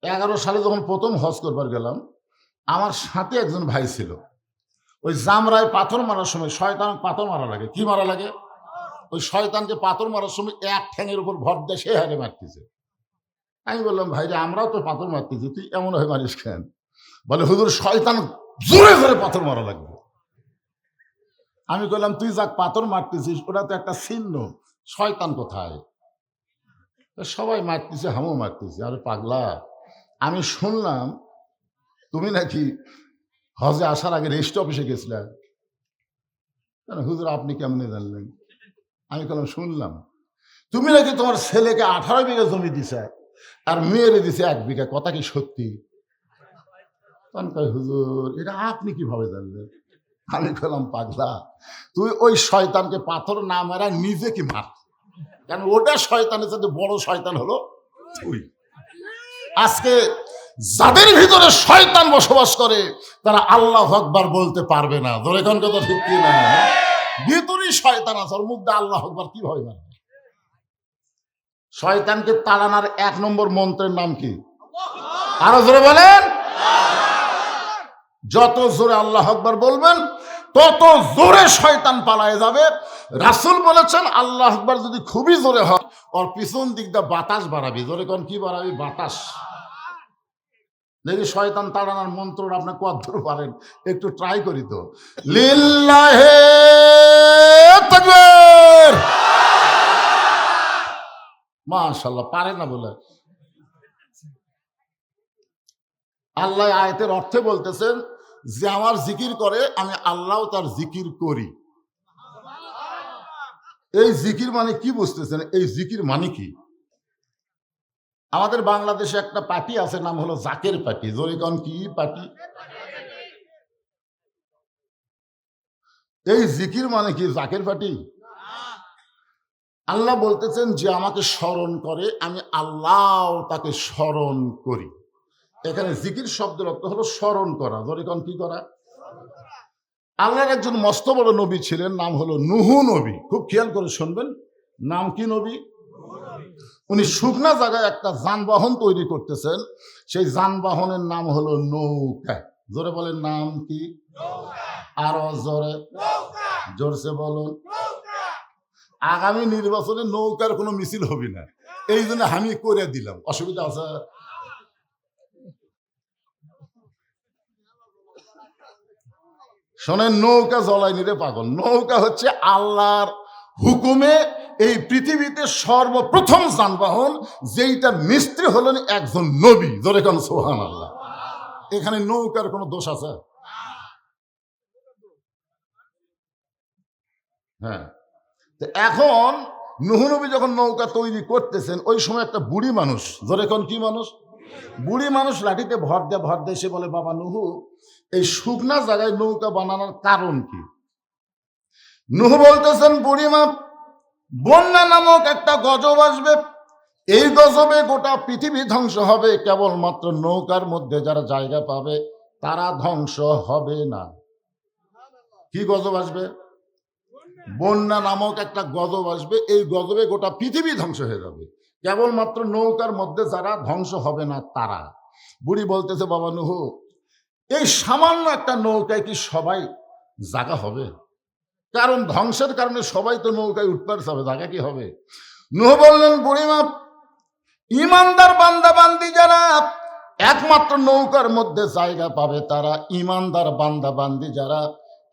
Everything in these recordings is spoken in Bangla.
11 সালে যখন প্রথম হজ করবার গেলাম, আমার সাথে একজন ভাই ছিল। ওই জামরায় পাথর মারার সময় শয়তান পাথর মারা লাগে। কি মারা লাগে? ওই শয়তানকে পাথর মারার সময় এক ঠ্যাঙের উপর ভর দিয়ে সে হারে মারতেছে। আমি বললাম, ভাই রে, আমরাও তো পাথর মারতেছি, তুই এমন হয়ে মারিস কেন? বলে, হুজুর, শয়তান জোরে জোরে পাথর মারা লাগবে। আমি বললাম, তুই যাক পাথর মারতেছিস, ওটা তো একটা চিহ্ন, শয়তান কোথায়? সবাই মারতেছে, হামও মারতেছে। আরে পাগলা, আমি শুনলাম তুমি নাকি হজে আসার আগে রেজিস্ট্রি অফিসে গেছিলে। হুজুর, আপনি কেমনে জানলেন? আমি বললাম, শুনলাম তুমি নাকি তোমার ছেলেকে 18 বিঘা জমি দিছে আর মেয়েরে দিছে 1 বিঘা। কথা কি সত্যি? তখন কয়, হুজুর, এটা আপনি কিভাবে জানলেন? আমি বললাম, পাগলা, তুই ওই শয়তানকে পাথর না মারা নিজে কি মার, কারণ ওটা শয়তানের সাথে বড় শয়তান হলো তুই। আজকে যাদের ভিতরে শয়তান বসবাস করে তারা আল্লাহু আকবার বলতে পারবে না। ধরে কোন কথা ঠিক কি না? ভিতরেই শয়তান আছে, ওর মুখ দিয়ে আল্লাহু আকবার কিভাবে বলবে? শয়তানকে তাড়ানোর 1 নম্বর মন্ত্রের নাম কি? আরো জোরে বলেন। যত জোরে আল্লাহু আকবার বলবেন তত জোরে শয়তান পালায়ে যাবে। রাসূল বলেছেন, আল্লাহু আকবার যদি খুবই জোরে হয়, ওর পিছন দিক দিয়ে বাতাস বাড়াবি। জোরে কোন কি বাড়াবি? বাতাস। দেখি শয়তান তাড়ানোর মন্ত্রটা আপনি কতদূর পারেন, একটু ট্রাই করি তো। লিল্লাহে তাকবীর। মাশাআল্লাহ, পারে না বলে। আল্লাহ আয়াতের অর্থে বলতেছেন যে আমার জিকির করে আমি আল্লাহও তার জিকির করি। এই জিকির মানে কি বুঝতেছেন? এই জিকির মানে কি? আমাদের বাংলাদেশে একটা পার্টি আছে, নাম হলো জাকের পার্টি। জোরে কোন কি পার্টি? এই জিকির মানে কি? জাকের পার্টি? আল্লাহ বলতেছেন যে আমাকে স্মরণ করে আমি আল্লাহ তাকে স্মরণ করি। এখানে জিকির শব্দের অর্থ হলো স্মরণ করা। জোরে কোন কি করা? আল্লাহর একজন মস্ত বড় নবী ছিলেন, নাম হলো নূহ নবী। খুব খেয়াল করে শুনবেন, নাম কি নবী? উনি শুকনা জায়গায় একটা যানবাহন তৈরি করতেছেন, সেই যানবাহনের নাম হলো নৌকা। জোরে বলেন, নাম কি? আরো জোরে, জোরসে বলুন। আগামী নির্বাচনে নৌকার কোনো মিছিল হবে না, এই জন্য আমি করে দিলাম। অসুবিধা আছে? শোনেন, নৌকা জ্বলাইনি রে পাগল। নৌকা হচ্ছে আল্লাহর হুকুমে এই পৃথিবীতে সর্বপ্রথম যানবাহন, যেইটার মিস্ত্রি হলেন একজন নবী। জোরে কোন সুবহানাল্লাহ। এখানে নৌকার কোনো দোষ আছে? হ্যাঁ। তো এখন নূহ নবী যখন নৌকা তৈরি করতেছেন, ওই সময় একটা বুড়ি মানুষ, জোরে কোন কি মানুষ? বুড়ি মানুষ লাঠিতে ভর দিয়ে সে বলে, বাবা নূহ, এই শুকনা জায়গায় নৌকা বানানোর কারণ কি? নূহ বলতেছেন, বুড়িমা, বন্যা নামক একটা গজব আসবে, এই গজবে গোটা পৃথিবী ধ্বংস হবে, কেবলমাত্র নৌকার মধ্যে যারা জায়গা পাবে তারা ধ্বংস হবে না। কি গজব আসবে? বন্যা নামক একটা গজব আসবে, এই গজবে গোটা পৃথিবী ধ্বংস হয়ে যাবে, কেবলমাত্র নৌকার মধ্যে যারা ধ্বংস হবে না তারা। বুড়ি বলতেছে, বাবা নূহ, এই সামান্য একটা নৌকায় কি সবাই জায়গা হবে? কারণ ধ্বংসের কারণে সবাই তো নৌকায় উঠতে পারছে, জায়গা কি হবে? নূহ বললেন, বুড়িমা, ইমানদার বান্দা বান্দি যারা একমাত্র নৌকার মধ্যে জায়গা পাবে তারা, ইমানদার বান্দা বান্দি যারা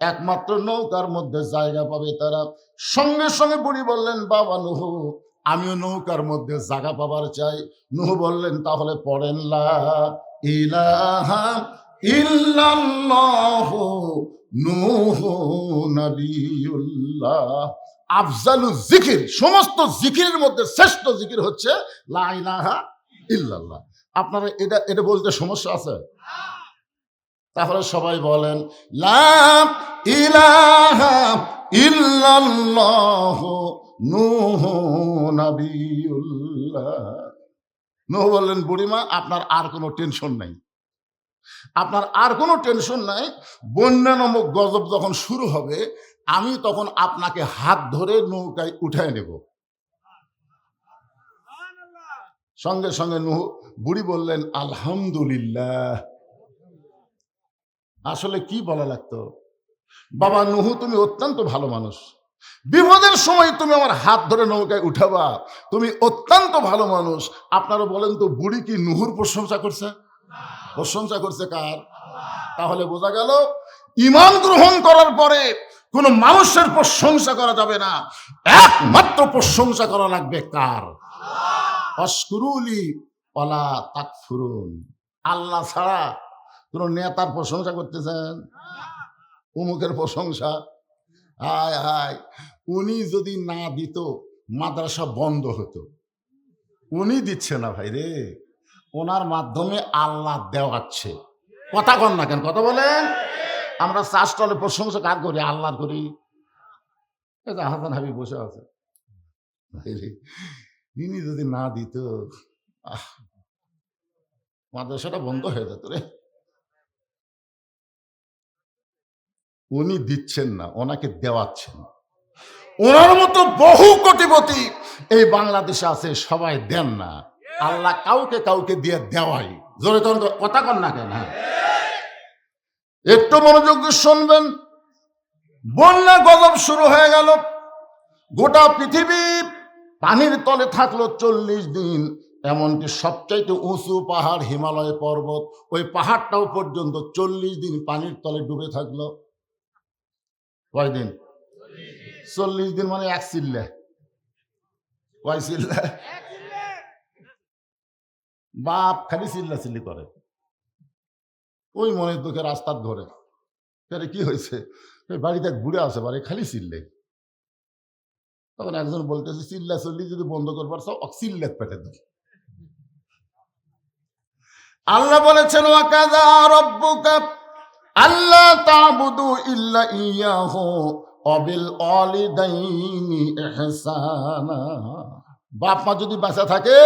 একমাত্র নৌকার মধ্যে জায়গা পাবে তারা। সঙ্গে সঙ্গে বুড়ি বললেন, বাবা নূহ, আমিও নৌকার মধ্যে জায়গা পাবার চাই। নূহ বললেন, তাহলে পড়েন, লা ইলাহা ইল্লাল্লাহু নূহ নবিয়ুল্লাহ। আফজালু জিকির, সমস্ত জিকিরের মধ্যে শ্রেষ্ঠ জিকির হচ্ছে লা ইলাহা ইল্লাল্লাহ। আপনারা এটা এটা বলতে সমস্যা আছে? তাহলে সবাই বলেন, লা ইলাহা ইল্লাল্লাহ নূহ নবিয়ুল্লাহ। নূহ বললেন, বুড়িমা, আপনার আর কোনো টেনশন নাই, আপনার আর কোনো টেনশন নাই। বন্যা নামক গজব যখন শুরু হবে, আমি তখন আপনাকে হাত ধরে নৌকায় উঠায় নেব। সঙ্গে সঙ্গে বুড়ি বললেন আলহামদুলিল্লাহ। আসলে কি বলা লাগতো, বাবা নুহু তুমি অত্যন্ত ভালো মানুষ, বিপদের সময় তুমি আমার হাত ধরে নৌকায় উঠাবা, তুমি অত্যন্ত ভালো মানুষ। আপনারা বলেন তো, বুড়ি কি নুহুর প্রশংসা করছে? প্রশংসা করছে কার? তাহলে বোঝা গেল ঈমান গ্রহণ করার পরে কোন মানুষের প্রশংসা করা যাবে না, একমাত্র প্রশংসা করা লাগবে কার? আশকুরুলি ওয়ালা তাকফুরুন। আল্লাহ ছাড়া কোন নেতার প্রশংসা করতেছেন? অমুকের প্রশংসা, হায় হায়, উনি যদি না দিত মাদ্রাসা বন্ধ হতো। উনি দিচ্ছে না ভাই রে, ওনার মাধ্যমে আল্লাহ দেওয়াচ্ছে। কথা কন না কেন? কথা বলেন। আমরা চাষটলে প্রশংসা কার করি? আল্লাহর করি। হাসান হাবিব বসে আছে, ইনি যদি না দিত মাদ্রাসাটা বন্ধ হয়ে যেত রে। উনি দিচ্ছেন না, ওনাকে দেওয়াচ্ছেন। ওনার মতো বহু কোটিপতি এই বাংলাদেশে আছে, সবাই দেন না। আল্লাহ কাউকে কাউকে দিয়ে দেওয়াই। জোরে তখন কথা কন না কেন? একটু মনোযোগ দিয়ে শুনবেন। বন্যা গজব শুরু হয়ে গেল, গোটা পৃথিবী পানির তলে থাকলো 40 দিন। এমনকি সবচাইতে উঁচু পাহাড় হিমালয় পর্বত, ওই পাহাড়টাও পর্যন্ত 40 দিন পানির তলে ডুবে থাকলো। কয়দিন? 40 দিন, মানে এক চিল্লা। কয় চিল্লা? বাপ খালি চিল্লা চিল্লি করে, ওই মনের দুঃখে রাস্তার ধরে। কি হয়েছে? বাড়িতে এক বুড়ে আছে, বাড়ি খালি চিল্লে। তখন একজন বলতেছে, চিল্লা চল্লি যদি বন্ধ করবার চাও চিল্লাত পেটে দাও। আল্লাহ বলেছেন ওয়াকাযা রাব্বুকা আল্লা তা'বুদু ইল্লা ইয়াহু ওয়া বিল ওয়ালিদাইনি ইহসানা। বাপ মা যদি বাঁচা থাকে,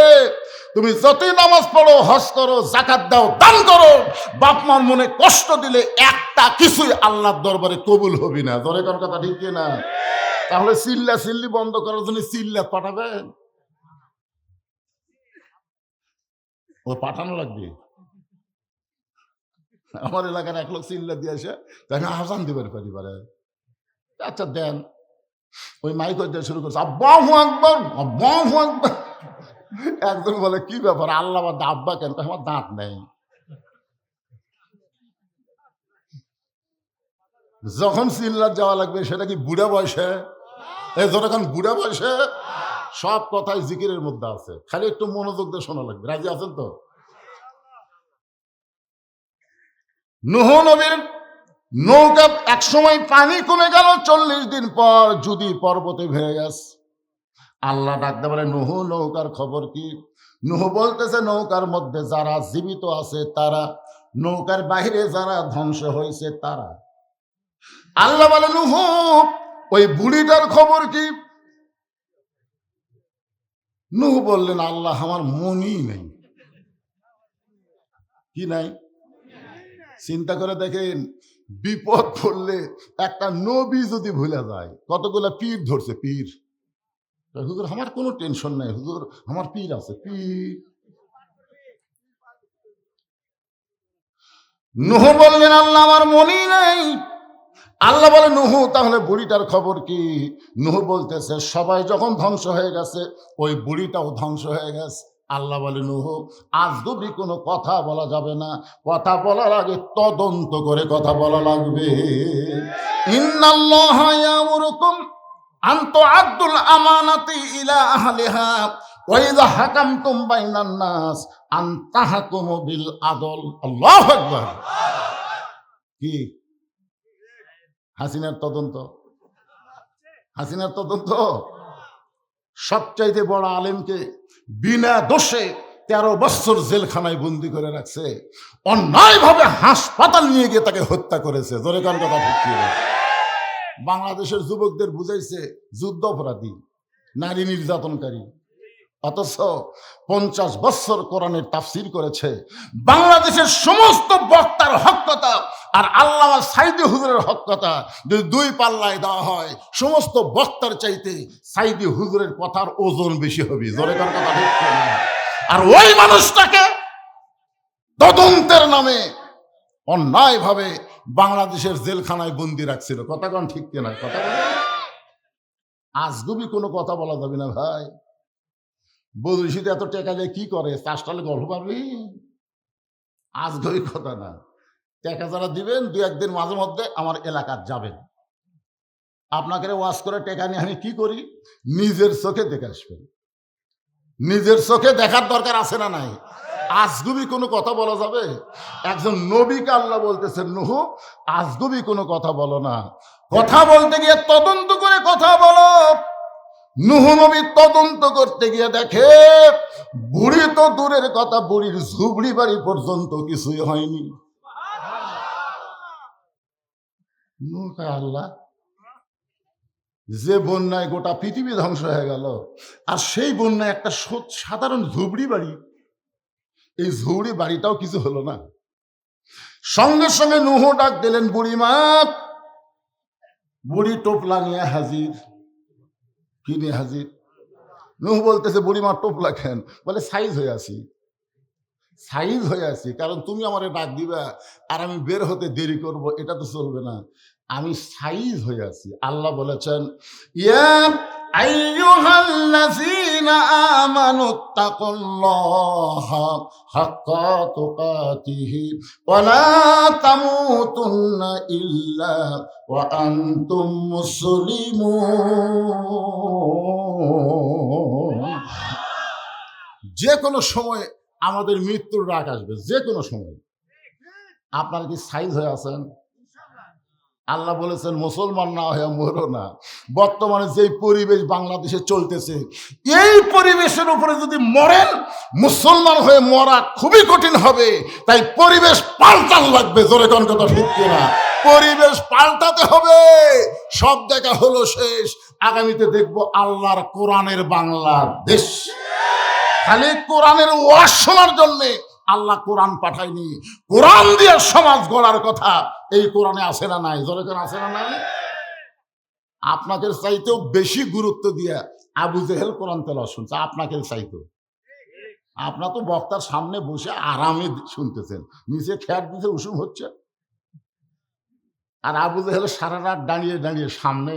তুমি যতই নামাজ পড়ো, হজ করো, যাকাত দাও, দান করো, বাপ মার মনে কষ্ট দিলে একটা কিছুই আল্লাহর দরবারে কবুল হবে না। ধরে কোন কথা ঠিক না? তাহলে চিল্লা চিল্লি বন্ধ করার জন্য চিল্লা পাঠাবেন? ও পাঠানো লাগবে। আমার এলাকার এক লোক চিল্লা দিয়ে আসে, তাই আহসান দিবেন পরিবারে। আচ্ছা দেন। ওই মাইক দিয়ে শুরু করছে, আল্লাহু আকবার, আল্লাহু আকবার। একজন বলে, কি ব্যাপার, আল্লাহ বাদ আব্বা কেন? আমার দাঁত নেই। যখন চিল্লার যাওয়া লাগবে, সেটা কি বুড়া বয়সে? এই যখন বুড়া বয়সে সব কথাই জিকিরের মধ্যে আছে, খালি একটু মনোযোগ দিয়ে শোনা লাগবে। রাজি আছেন তো? নূহ নবীর নৌকা এক সময় পানি কমে গেল, 40 দিন পর যদি পর্বতে ভেঙে গেছে। আল্লাহ ডাকতে বলে, নূহ নৌকার খবর কি? নূহ বলতেছে, নৌকার মধ্যে যারা জীবিত আছে তারা, নৌকার বাইরে যারা ধ্বংস হয়েছে তারা। আল্লাহ বলে, নূহ ওই বুড়িটার খবর কি? নূহ বললেন, আল্লাহ আমার মনই নেই। কি নাই? চিন্তা করে দেখেন, বিপদ পড়লে একটা নবী যদি ভুলে যায়, কতগুলা পীর ধরছে। পীর, হুজুর আমার কোনো টেনশন নাই, হুজুর আমার পীর আছে। পীর। নূহ বললেন, আল্লাহ আমার মনই নেই। আল্লাহ বলে, নূহ তাহলে বুড়িটার খবর কি? নূহ বলতেছে, সবাই যখন ধ্বংস হয়ে গেছে, ওই বুড়িটাও ধ্বংস হয়ে গেছে। আল্লাহ বলে, নূহ আজ যদি কোনো কথা বলা যাবে না, কথা বলার আগে তদন্ত করে কথা বলা লাগবে। ইন্নাল্লাহা ইয়ামুরুকুম আন তুআদ্দুল আমানাতি ইলা আহলিহা ওয়া ইযা হাকামতুম বাইনান নাস আন তাহকুমু বিল আদল। আল্লাহু আকবার। কি? হাসিনার তদন্ত? হাসিনার তদন্ত? সবচাইতে বড় আলেমকে বিনা দোষে 13 বছর জেলখানায় বন্দি করে রাখছে, অন্যায়ভাবে হাসপাতাল নিয়ে গিয়ে তাকে হত্যা করেছে। জোরে কার কথা ঠিক কি? বাংলাদেশের যুবকদের বুঝাইছে যুদ্ধ অপরাধী, নারী নির্যাতনকারী, অথচ 50 বছর কোরআনের তাফসীর করেছে। বাংলাদেশের সমস্ত বক্তার হক কথা আর আল্লামা সাইদি হুজুরের হক কথা যদি 2 পাল্লায় দেওয়া হয়, সমস্ত বক্তার চাইতে সাইদি হুজুরের কথার ওজন বেশি হবে। জোরে কার কথা ঠিক না? আর ওই মানুষটাকে তদন্তের নামে অন্যায়ভাবে বাংলাদেশের জেলখানায় বন্দি রাখছিল। কথা কোন ঠিক কিনা? কথা আজগুবি কোনো কথা বলা যাবে না ভাই। বদরিশিতে এত টাকা দিয়ে কি করে? চাষটালে গল্প পারবি? আজগুবি কথা না। টাকা যারা দিবেন, দু একদিন মাঝে মধ্যে আমার এলাকার যাবেন, আপনাকে ওয়াজ করে টাকা নিয়ে আমি কি করি নিজের চোখে দেখে আসবেন। নিজের চোখে দেখার দরকার আছে না নাই? আজগুবি কোনো কথা বলা যাবে? একজন নবীকে আল্লাহ বলতেছেন, নূহ আজগুবি কোনো কথা বলো না, কথা বলতে গিয়ে তদন্ত করে কথা বলো। নূহ নবী তদন্ত করতে গিয়ে দেখে বুড়ি তো দূরের কথা, বুড়ির ঝুবড়ি বাড়ি পর্যন্ত কিছুই হয়নি। আল্লাহ, যে বন্যায় গোটা পৃথিবী ধ্বংস হয়ে গেল, আর সেই বন্যায় একটা সাধারণ ঝুবড়ি বাড়ি, এই ঝুবড়ি বাড়িটাও কিছু হলো না। সঙ্গে সঙ্গে নূহ ডাক দিলেন, বুড়ি মা। বুড়ি টোপলা নিয়ে হাজির। কি নিয়ে হাজির? নূহ বলতেছে, বুড়ি মা টোপলা কেন? বলে সাইজ হয়ে আছি, সাইজ হয়ে আছি, কারণ তুমি আমারে ডাক দিবা আর আমি বের হতে দেরি করব, এটা তো চলবে না, আমি সাইজ হয়ে আছি। আল্লাহ বলেছেন, ইয়া আইয়ুহাল্লাযীনা আমানুত্তাকুল্লাহা হাক্কা তুকাতিহি ওয়া লা তামুতুন্না ইল্লা ওয়া আনতুম মুসলিমুন। যে কোনো সময় আমাদের মৃত্যুর ডাক আসবে, যে কোনো সময়। আপনারা কি সাইজ হয়ে আছেন? আল্লাহ বলেছেন, মুসলমান না হয়ে মরো না। বর্তমানে যে পরিবেশ বাংলাদেশে চলতেছে, এই পরিবেশের উপরে যদি মরেন, মুসলমান হয়ে মরা খুবই কঠিন হবে। তাই পরিবেশ পাল্টান লাগবে। জোরে কোন কথা ঠিক কিনা? পরিবেশ পাল্টাতে হবে। সব দেখা হলো শেষ, আগামীতে দেখবো আল্লাহর কোরআনের বাংলাদেশ। খালি কোরআনের ওয়াজ শোনার জন্যে আল্লাহ কোরআন পাঠায়নি, কোরআন দিয়ে সমাজ গড়ার কথা এই কোরআনে আছে না নাই? জোরে কোন আছে না নাই? আপনাদের চাইতেও বেশি গুরুত্ব দিয়ে আবু জেহেল কোরআন তেলাওয়াত শুনছে আপনাকে চাইতেও। আপনার তো বক্তার সামনে বসে আরামে শুনতেছেন, নিচে খ্যাট দিতে উসুম হচ্ছে, আর আবু জেহেল সারা রাত দাঁড়িয়ে দাঁড়িয়ে সামনে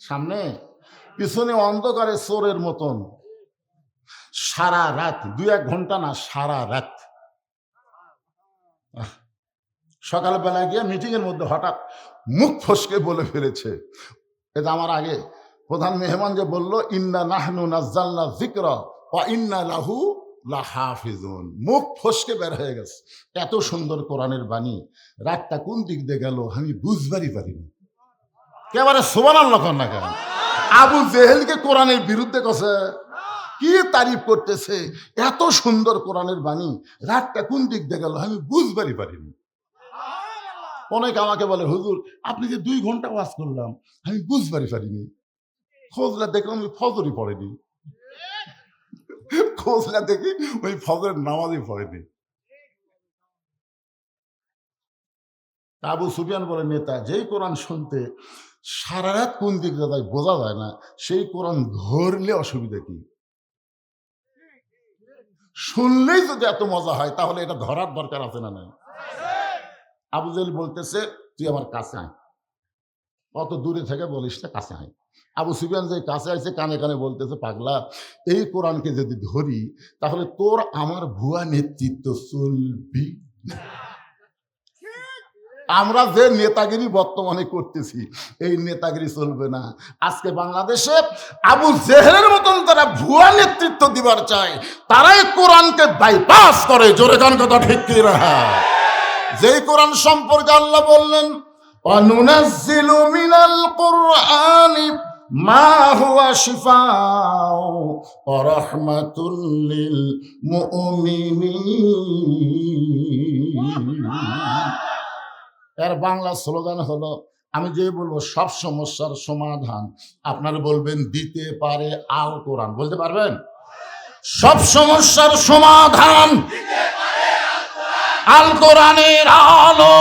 সামনে পিছনে অন্ধকারে চোরের মতন সারা রাত, 2-1 ঘন্টা না, সারা রাত। সকালবেলা গিয়ে মিটিং এর মধ্যে হঠাৎ মুখ ফসকে বলে ফেলেছে, এটা আমার আগে প্রধান মেহমান যে বলল, ইন্না নাহনু নাজ্জালনা যিকরা ওয়া ইন্না লাহু লাহাফিজুন। মুখ ফসকে বের হয়ে গেছে। এত সুন্দর কোরআনের বাণী, রাতটা কোন দিক দিয়ে গেল আমি বুঝবারই পারিনি। একেবারে সুবহানাল্লাহ কর না কেন? আবু জেহেলকে কোরআনের বিরুদ্ধে কছে, কি তারিফ করতেছে, এত সুন্দর কোরআনের বাণী, রাতটা কোন দিক দিয়ে গেল আমি বুঝবারই পারিনি। অনেকে আমাকে বলে, হুজুর আপনি যে 2 ঘন্টা ওয়াজ করলাম আমি বুঝবারই পারিনি। খোঁজলা দেখলাম ওই ফজরই পড়েনি, খোঁজলা দেখি ওই ফজরের নামাজই পড়েনি। আবু সুফিয়ান বলে, নেতা যেই কোরআন শুনতে সারা রাত কোন দিক দিয়ে যায় বোঝা যায় না, সেই কোরআন ধরলে অসুবিধা কি? শুনলেই যদি এত মজা হয় তাহলে এটা ধরার দরকার আছে না নাই? আবু জেহেল বলতেছে, তুই আমার কাছে আয়, কত দূরে থেকে বলিস না, কাছে আয়। আবু সুফিয়ান যে কাছে আসছে কানে কানে বলতেছে, পাগলা এই কোরআনকে যদি ধরি তাহলে তোর আমার ভুয়া নেতৃত্ব চলবি। আমরা যে নেতাগিরি বর্তমানে করতেছি এই নেতাগিরি চলবে না। আজকে বাংলাদেশে আবু জেহেলের মতন তারা ভুয়া নেতৃত্ব দিবার চায়, তারাই কোরআনকে বাইপাস করে। জোরে কান কথা ঠিক কি রাহা? যেই কোরআন সম্পর্কে আল্লাহ বললেন, ওয়ানুনাজ্জিলু মিনাল কুরআনি মা হুয়া শিফাউ ওয়া রাহমাতুল লিল মুমিনিন। এর বাংলা স্লোগান হলো, আমি যে বলবো সব সমস্যার সমাধান আপনারা বলবেন দিতে পারে আল কোরআন। বলতে পারবেন? সব সমস্যার সমাধান আল কোরআনের আলো।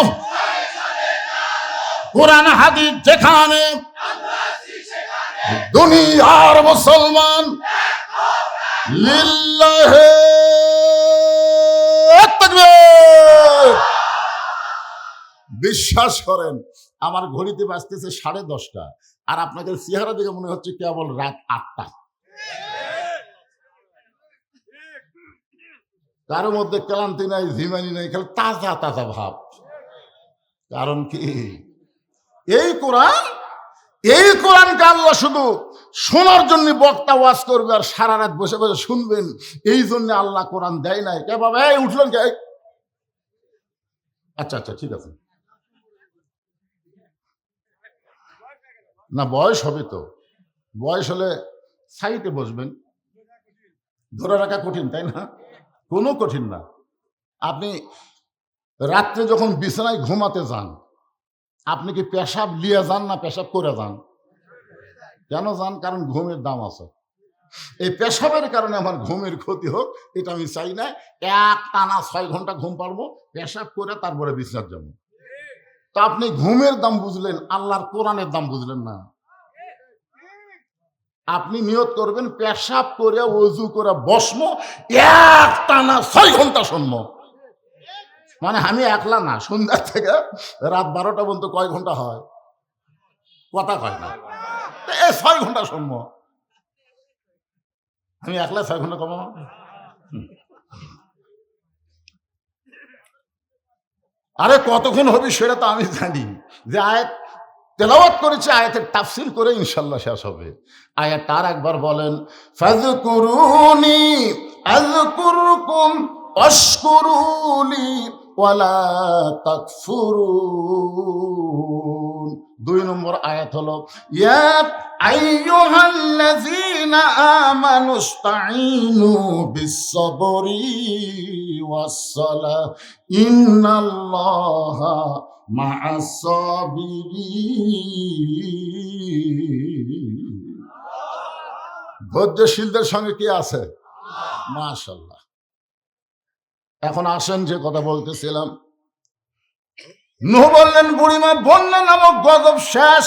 কোরআন হাদিস যেখানে, দুনিয়ার মুসলমান লিল্লাহি বিশ্বাস করেন আমার ঘড়িতে বাজতেছে 10:30, আর আপনাদের চেহারা দেখে মনে হচ্ছে কেবল রাত 8টা। কারো মধ্যে ক্লান্তি নাই, ঝিমানি নাই, খালি তাজা তাজা ভাব। কারণ কি? এই কোরআনকে আল্লাহ শুধু শোনার জন্য বক্তা ওয়াজ করবে আর সারা রাত বসে বসে শুনবেন, এই জন্য আল্লাহ কোরআন দেয় নাই। কে বাবা, এই উঠলেন কে? আচ্ছা আচ্ছা, ঠিক আছে। না, বয়স হবে তো। বয়স হলে সাইডে বসবেন। ধরে রাখা কঠিন, তাই না? কোনো কঠিন না। আপনি রাত্রে যখন বিছানায় ঘুমাতে যান, আপনি কি পেশাব লিয়ে যান না পেশাব করে যান? কেন যান? কারণ ঘুমের দাম আছে। এই পেশাবের কারণে আমার ঘুমের ক্ষতি হোক, এটা আমি চাই না। এক টানা 6 ঘন্টা ঘুম পারবো, পেশাব করে তারপরে বিছানায় যাবো। তো আপনি ঘুমের দাম বুঝলেন, আল্লাহর কোরআনের দাম বুঝলেন না। আপনি নিয়ত করবেন পেশাব করে ওযু করে বসমো, এক টানা 6 ঘন্টা শুনবো। মানে আমি একলা না, সন্ধ্যা থেকে রাত 12টা পর্যন্ত কয় ঘন্টা হয়? কথা কয় না। 6 ঘন্টা শুনবো। আমি একলা 6 ঘন্টা কমাবো। আরে কতক্ষণ হবে সেটা তো আমি জানি। যে আয়াত তেলাওয়াত করেছে, আয়াতের তাফসীর করে ইনশাআল্লাহ শেষ হবে। আয়াতটা আর একবার বলেন, ফাযকুরুনি আযকুরকুম ওয়াশকুরুলি ওয়ালা তাকফুরুন। 2 নম্বর আয়াত হলো, ইয়া আইয়ুহাল্লাযীনা আমানুস্তাঈনু বিস-সাবরি ওয়াস-সালাহ ইন্নাল্লাহা মা'আস সাবিরিন। ধৈর্যশীলদের সঙ্গে কি আছে? মাশাআল্লাহ। এখন আসেন যে কথা বলতেছিলাম। নূহ বললেন, বুড়িমা, বন্যা নামক গজব শেষ।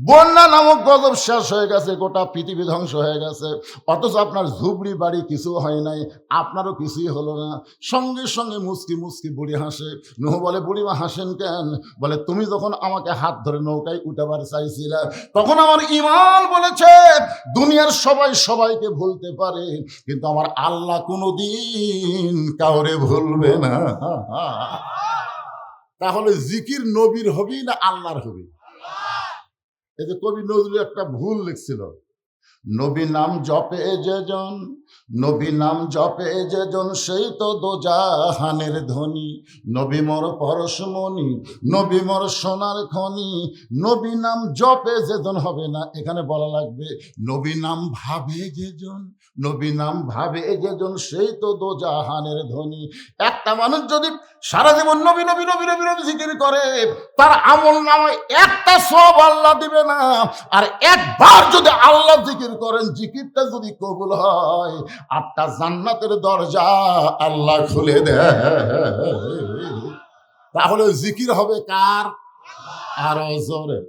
বন্যা নামক গজব শেষ হয়ে গেছে, গোটা পৃথিবী ধ্বংস হয়ে গেছে। অথচ আপনার ঝুপড়ি বাড়ি কিছু হয় নাই, আপনারও কিছুই হলো না। সঙ্গে সঙ্গে মুচকি মুচকি বুড়ি হাসে। নূহ বলে, বুড়িমা হাসেন কেন? বলে, তুমি যখন আমাকে হাত ধরে নৌকায় উঠাবার চাইছিলে, তখন আমার ঈমান বলেছে দুনিয়ার সবাই সবাইকে ভুলতে পারে, কিন্তু আমার আল্লাহ কোনোদিন কাউরে ভুলবে না। তাহলে জিকির নবীর হবি না আল্লাহর হবি? এই যে কবি নজরুল একটা ভুল লিখছিল, নবী নাম জপে যেজন, নবী নাম জপে যেজন, সেই তো দোজাহানের ধনী। নবী মোর পরশমণি, নবী মোর সোনার খনি, নবী নাম জপে যেজন হবে না, এখানে বলা লাগবে নবী নাম ভাবে যেজন, নবী নাম ভাবে যেজন, সেই তো দোজাহানের ধনী। একটা মানুষ যদি সারা জীবন নবী নবী নবী নবী নবী জিকির করে, তার আমল নামায় একটা সওয়াব আল্লাহ দিবে না। আর একবার যদি আল্লাহ জিকির করেন, জিকিরটা যদি কবুল হয়, 8টা জান্নাতের দরজা আল্লাহ খুলে দেয়। তাহলে জিকির হবে কার? আরো জোরে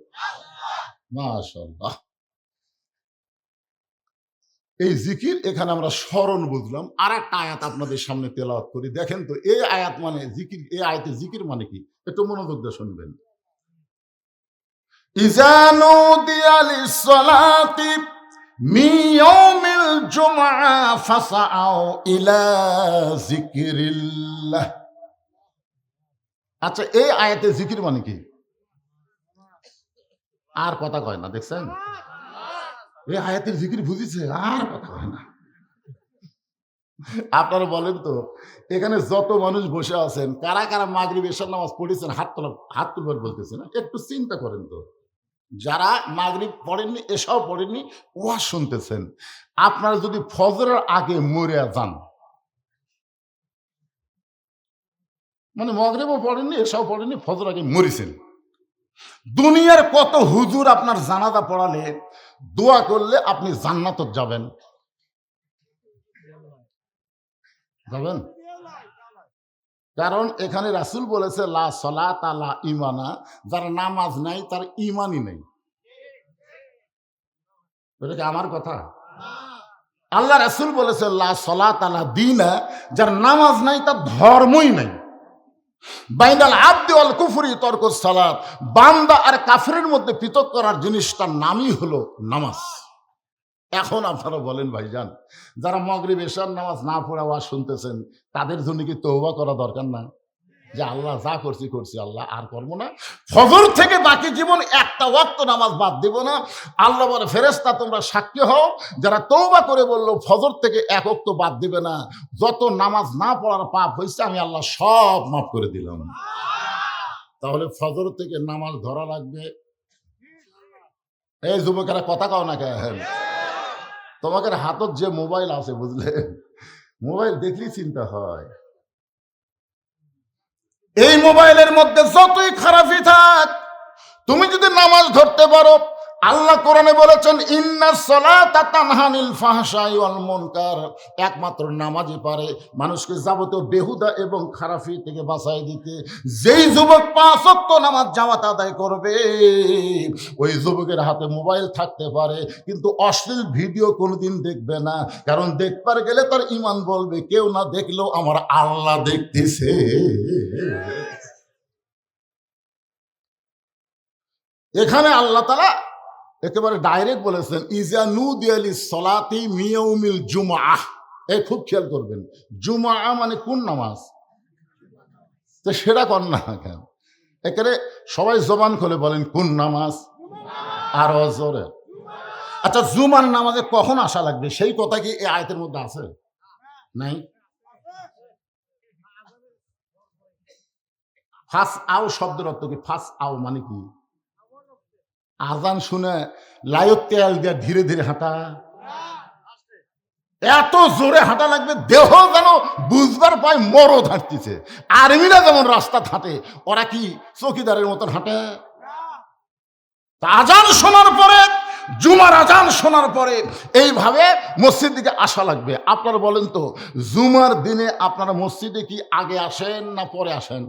মাশাআল্লাহ। এই জিকির এখানে আমরা স্মরণ বুঝলাম। আর একটা আয়াত আপনাদের সামনে তেলাওয়াত করি, দেখেন তো এই আয়াত মানে জিকির, এই আয়াতে জিকির মানে কি, একটু মনোযোগ দিয়ে শুনবেন। ইযা নুদিয়া লিস-সালাতি মিন ইয়াউমিল জুমআ ফাসআউ ইলা যিকরিল্লাহ। আচ্ছা, এই আয়াতে জিকির মানে কি? আর কথা কয় না, দেখছেন? এই আয়াতের জিকির বুঝিছে, আর কথা কয় না। আপনারা বলেন তো, এখানে যত মানুষ বসে আছেন, কারা কারা মাগরিব এশার নামাজ পড়েছেন? হাত তুলবার বলতেছে না, একটু চিন্তা করেন তো। যারা মাগরিব পড়েননি, এশাও পড়েননি, ওয়াজ শুনতেছেন, আপনারা যদি ফজরের আগে মরে যান, মানে মাগরিবও পড়েননি, এশাও পড়েননি, ফজর আগে মরেছেন, দুনিয়ার কত হুজুর আপনার জানাজা পড়ালে, দোয়া করলে আপনি জান্নাতে যাবেন? যাবেন? কারণ এখানে রাসূল বলেছে, লা সালাতা লা ঈমানা, যার নামাজ নাই তার ঈমানই নেই। এটা কি আমার কথা? আল্লাহ রাসূল বলেছে লা সালাত আলা দীনা, যার নামাজ নাই তার ধর্মই নাই। বাইনাল আবদি ওয়াল কুফরি তরকুস সালাত, বান্দা আর কাফিরের মধ্যে পৃথক করার জিনিসটার নামই হলো নামাজ। এখন আপনারা বলেন ভাইজান, যারা মাগরিব এশার নামাজ না পড়া ওয়াজ শুনতেছেন, তাদের জন্য কি তওবা করা দরকার না? যে আল্লাহ যা করছি করছি, আল্লাহ আর করবো না, ফজর থেকে বাকি জীবন একটা ওয়াক্ত নামাজ বাদ দেব না। আল্লাহ বলে ফেরেশতা তোমরা সাক্ষী হও, যারা তওবা করে বললো ফজর থেকে এক ওয়াক্ত বাদ দিবে না, যত নামাজ না পড়ার পাপ হয়েছে আমি আল্লাহ সব মাফ করে দিলাম। তাহলে ফজর থেকে নামাজ ধরা লাগবে। এই যুবকেরা কথা কও না কেন? তোমাদের হাতত যে মোবাইল আছে বুঝলে, মোবাইল দেখলেই চিন্তা হয়। এই মোবাইলের মধ্যে যতই খারাপই থাক, তুমি যদি নামাজ ধরতে পারো, আল্লাহ কোরআনে বলেছেন ইন্নাস সালাতা তানহা আনিল ফাহশাই ওয়াল মুনকার, একমাত্র নামাজই পারে মানুষকে যাবতীয় বেহুদা এবং খারাপি থেকে বাঁচাই দিতে। যেই যুবক 5 ওয়াক্ত নামাজ জামাত আদায় করবে, ওই যুবকের হাতে মোবাইল থাকতে পারে কিন্তু অশ্লীল ভিডিও কোনোদিন দেখবে না, কারণ দেখবার গেলে তার ঈমান বলবে কেউ না দেখলেও আমার আল্লাহ দেখতেছে। এখানে আল্লাহ তাআলা একেবারে ডাইরেক্ট বলেছেন ইজা নুদিয়া লিস-সালাতি মিয়াউমিল জুমআহ। এই খুব খেয়াল করবেন, জুমআ মানে কোন নামাজ? তো সেটা কর না কেন? একেবারে সবাই জবান খুলে বলেন কোন নামাজ? আর জোরে। আচ্ছা, জুমার নামাজে কখন আসা লাগবে সেই কথা কি এই আয়াতের মধ্যে আছে? নাই। ফাস আও শব্দের অর্থ কি? ফাস আও মানে কি? আজান শুনে লাইট তেল দিয়ে ধীরে ধীরে হাঁটা, এত জোরে হাঁটা লাগবে দেহ যেন বুঝবার পায় মরদ হাঁটতেছে। আর্মিরা যেমন রাস্তা হাঁটে, ওরা কি চৌকিদারের মতন হাঁটে? আজান শোনার পরে, জুমার আজান শোনার পরে এইভাবে মসজিদ দিকে আসা লাগবে। আপনারা বলেন তো, জুমার দিনে আপনারা মসজিদে কি আগে আসেন না পরে আসেন?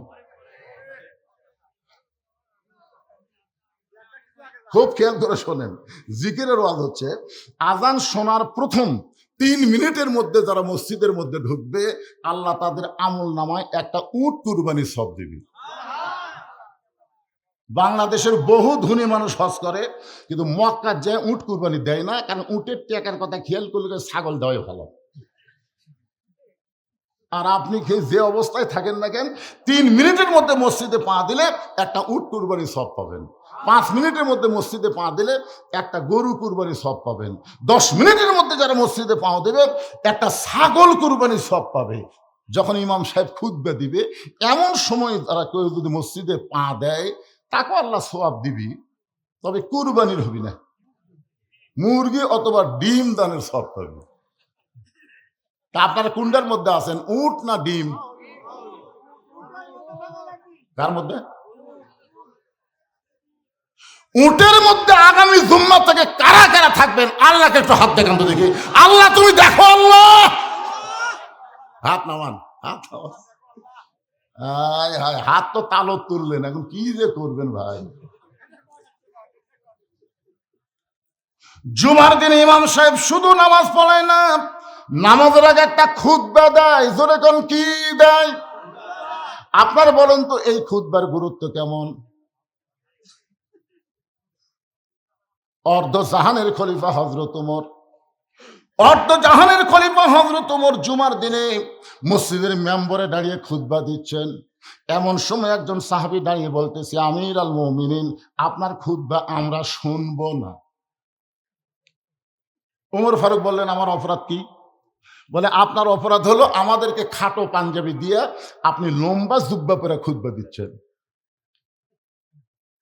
খুব খেয়াল করে শোনেন, জিকিরের ওয়াজ হচ্ছে আজান শোনার প্রথম 3 মিনিটের মধ্যে যারা মসজিদের মধ্যে ঢুকবে, আল্লাহ তাদের আমল নামায় একটা উট কুরবানি সব দিবে। বাংলাদেশের বহু ধনী মানুষ হজ করে, কিন্তু মক্কা যায় উট কুরবানি দেয় না, কারণ উটের টাকার কথা খেয়াল করলে ছাগল দেওয়াই ভালো। আর আপনি যে অবস্থায় থাকেন না কেন, 3 মিনিটের মধ্যে মসজিদে পা দিলে একটা উট কুরবানি সব পাবেন। 5 মিনিটের মধ্যে মসজিদে পা দিলে একটা গরু কুরবানি সব পাবেন। 10 মিনিটের মধ্যে যারা মসজিদে পা দেবে একটা ছাগল কুরবানি সব পাবে। যখন ইমাম সাহেব খুতবা দিবে, এমন সময় তারা কেউ যদি মসজিদে পা দেয়, তাকে আল্লাহ সওয়াব দিবি, তবে কুরবানির হবি না, মুরগি অথবা ডিম দানের সব পাবে। তা আপনারা কুন্ডার মধ্যে আছেন, উট না ডিম? কার মধ্যে? উটের মধ্যে আগামী জুম্মা থেকে কারা কারা থাকবেন আল্লাহকে একটু হাত দেখান তো দেখি। আল্লাহ তুমি দেখো, আল্লাহ হাত নামান, হাত নামান। হাত তো তালো তুললেন, এখন কি যে করবেন ভাই। জুমার দিনে ইমাম সাহেব শুধু নামাজ পড়ায় না, নামাজের আগে একটা খুতবা দেয়। জোরে কোন কি দেয়? আপনার বলেন তো এই খুতবার গুরুত্ব কেমন? অর্ধ জাহানের খলিফা হযরত ওমর, অর্ধজাহানের খলিফা হযরত ওমর জুমার দিনে মসজিদের মেম্বরে দাঁড়িয়ে খুতবা দিচ্ছেন। এমন সময় একজন সাহাবী দাঁড়িয়ে বলতেছে, আমির আল মুমিনিন, আপনার খুতবা আমরা শুনবো না। ওমর ফারুক বললেন, আমার অপরাধ কি? বলে, আপনার অপরাধ হলো আমাদেরকে খাটো পাঞ্জাবি দিয়ে আপনি লম্বা জুব্বা পরে খুতবা দিচ্ছেন।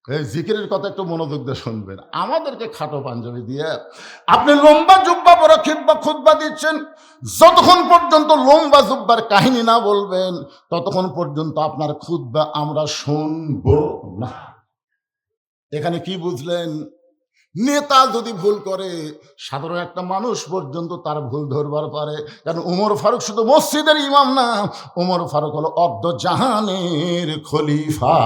এই জিকিরের কথা একটু মনোযোগ দিয়ে শুনবেন। আমাদেরকে খাটো পাঞ্জাবি দিয়ে আপনি লম্বা জুব্বা পরে খুতবা দিচ্ছেন। যতক্ষণ পর্যন্ত লম্বা জুব্বার কাহিনী না বলবেন, ততক্ষণ পর্যন্ত আপনার খুতবা আমরা শুনবো না। এখানে কি বুঝলেন? নেতা যদি ভুল করে, সাধারণ একটা মানুষ পর্যন্ত তার ভুল ধরবার পারে। কারণ ওমর ফারুক শুধু মসজিদের ইমাম না, ওমর ফারুক হলো অর্ধ জাহানের খলিফা।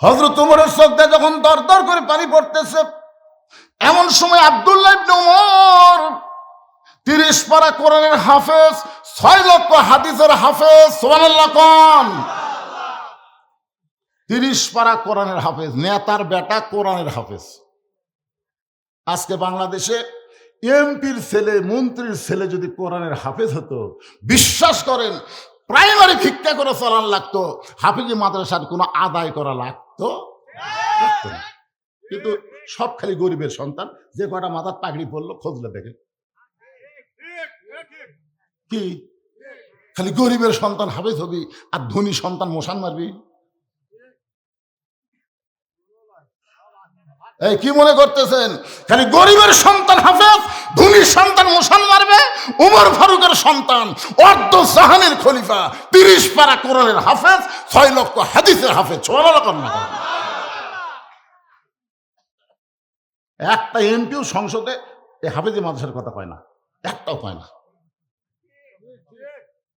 হযরত ওমরের চোখ দিয়ে যখন দর দর করে পানি পড়তেছে, এমন সময় আব্দুল্লাহ ইবনে উমর 30 পারা কোরআনের হাফেজ, 6 লক্ষ হাদিসের হাফেজ, সুবহানাল্লাহ কোন। 30 পারা কোরআনের হাফেজ, নেতার বেটা কোরআনের হাফেজ। আজকে বাংলাদেশে এমপির ছেলে, মন্ত্রীর ছেলে যদি কোরআনের হাফেজ হতো, বিশ্বাস করেন প্রাইমারি ভিক্ষা করে চালান লাগতো, হাফিজি মাদ্রাসার কোনো আদায় করা লাগতো না। কিন্তু সব খালি গরিবের সন্তান, যে কটা মাথার পাগড়ি পড়লো খোঁজলে দেখে কি খালি গরিবের সন্তান হাফেজ হবি আর ধনী সন্তান মশান মারবি। এই কি মনে করতেছেন খালি গরিবের সন্তান হাফেজ, ধনী সন্তান মশান মারবে? উমর ফারুকের সন্তান, অর্ধ জাহানের খলিফা, 30 পারা কোরআনের হাফেজ, 6 লক্ষ হাদিসের হাফেজ। একটা এমপিও সংসদে এই হাফেজি মাদ্রাসার কথা কয় না, একটাও কয় না।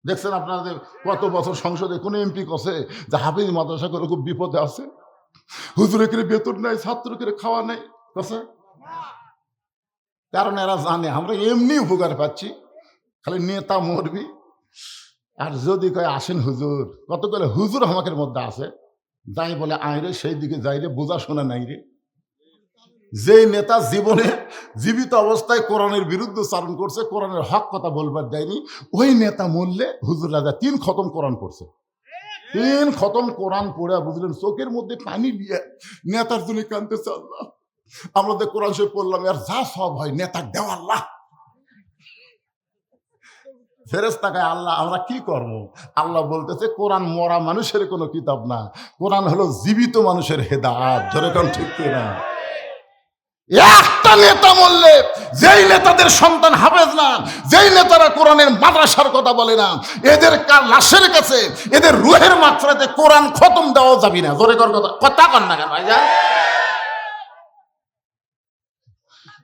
দেখছেন আপনাদের কত বছর সংসদে কোন এমপি কছে যে হাফেজি মাদ্রাসা করে খুব বিপদে আছে, হুজুরে করে বেতন নাই, ছাত্র করে খাওয়া নেই কছে? কারণ এরা জানে আমরা এমনি উপকার পাচ্ছি, খালি নেতা মরবি। আর যদি কয় আসেন হুজুর, কত করে হুজুর আমাদের মধ্যে আছে, যাই বলে আয় রে সেই দিকে যাই রে, বোঝা শোনা নাই রে। যেই নেতা জীবনে জীবিত অবস্থায় কোরআনের বিরুদ্ধে চারণ করছে, কোরআনের হক কথা বলবার দেয়নি, ওই নেতা মরলে হুজুর রাজা 3 খতম কোরআন করছে। 3 খতম কোরআন পড়ে বুঝলেন চোখের মধ্যে পানি দিয়ে নেতার জন্য কাঁদতেছে। আল্লাহ আমরা তো কোরআন শরীফ পড়লাম, আর যা সব হয় নেতার দেওয়া আল্লাহ। ফেরেশতাকে আল্লাহ আমরা কি করবো? আল্লাহ বলতেছে কোরআন মরা মানুষের কোনো কিতাব না, কোরআন হলো জীবিত মানুষের হেদায়েত। জোরে কোন ঠিক কিনা? একটা নেতা মরলে, যেই নেতাদের সন্তান হাফেজ না, যেই নেতারা কোরআনের মাদ্রাসার কথা বলে না, এদের লাশের কাছে এদের রুহের মাত্রাতে কোরআন খতম দেওয়া যাবে না। জোরে কথা কন না কেন ভাইজান?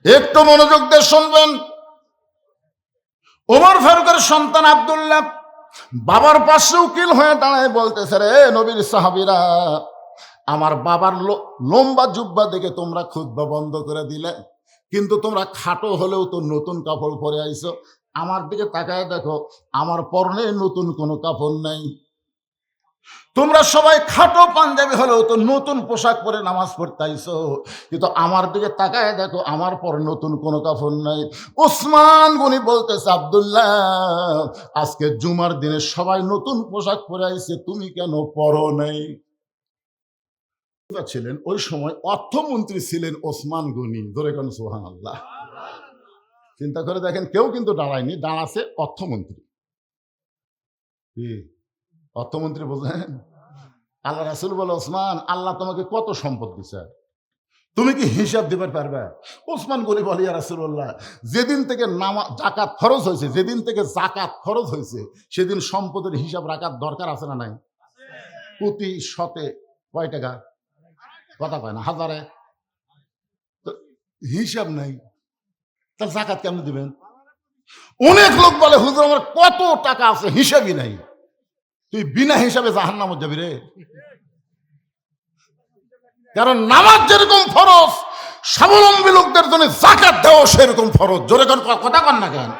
একটু মনোযোগ দিয়ে শুনবেন। ওমর ফারুকের সন্তান আব্দুল্লাহ বাবার পাশে উকিল হয়ে দাঁড়ায় বলতেছে, রে নবীর সাহাবীরা, আমার বাবার লম্বা জুব্বা দেখে তোমরা খুতবা বন্ধ করে দিলে, কিন্তু তোমরা খাটো হলেও তো নতুন কাপড় পরে আইছো। আমার দিকে তাকায় দেখো, আমার পরনে নতুন কোনো কাপড় নাই। তোমরা সবাই খাটো পাঞ্জাবি হলেও তো নতুন পোশাক পরে নামাজ পড়তে আইছো, কিন্তু আমার দিকে তাকায় দেখো, আমার পরে নতুন কোনো কাপড় নাই। ওসমান গনি বলতেছে, আব্দুল্লাহ আজকে জুমার দিনে সবাই নতুন পোশাক পরে আইছে, তুমি কেন পরো নাই? ছিলেন ওই সময় অর্থমন্ত্রী ছিলেন ওসমান গনি। ধরে কেন সুবহানাল্লাহ। চিন্তা করে দেখেন, কেউ কিন্তু দাঁড়ায়নি, দাঁড়াছে অর্থমন্ত্রী। কি অর্থমন্ত্রী বলছেন? আল্লাহ রাসূল বলে, ওসমান আল্লাহ তোমাকে কত সম্পদ দিছে, তুমি কি হিসাব দিবার পারবে? ওসমান গনি বলে, ইয়া রাসূলুল্লাহ যেদিন থেকে জাকাত খরচ হয়েছে, যেদিন থেকে জাকাত খরচ হয়েছে, সেদিন সম্পদের হিসাব রাখার দরকার আছে না নাই? প্রতি শতে কয় টাকা? কথা কয় না, হাজারে হিসাব নাই, তার জাকাত কেমন দিবেন? অনেক লোক বলে, হুজুর আমার কত টাকা আছে হিসাবই নাই। তুই বিনা হিসাবে জাহান্নামে যাবি রে। কারণ নামাজ যেরকম ফরজ, স্বাবলম্বী লোকদের জন্য জাকাত দেওয়া সেরকম ফরজ। জোরে কথা কন না কেন?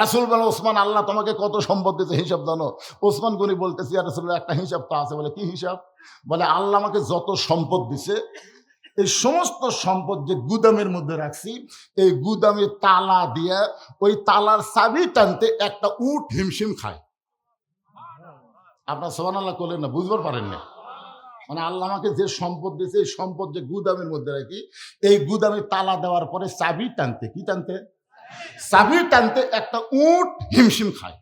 রাসূল বলে, ওসমান আল্লাহ তোমাকে কত সম্পদ দিয়েছে হিসাব জানো? ওসমান গনি বলতেছি, ইয়া রাসূলুল্লাহ একটা হিসাব তো আছে। বলে, কি হিসাব? বলে, আল্লাহ আমাকে যত সম্পদ দিছে, এই সমস্ত সম্পদ যে গুদামের মধ্যে রাখছি, এই গুদামে তালা দিয়ে ওই তালার চাবি টানতে একটা উট হিমশিম খায়। আপনার সুবহানাল্লাহ করলেন না, বুঝবার পারেন না। মানে আল্লাহ আমাকে যে সম্পদ দিয়েছে, এই সম্পদ যে গুদামের মধ্যে রাখি, এই গুদামে তালা দেওয়ার পরে চাবি টানতে, কি টানতে? চাবি টানতে একটা উট হিমশিম খায়।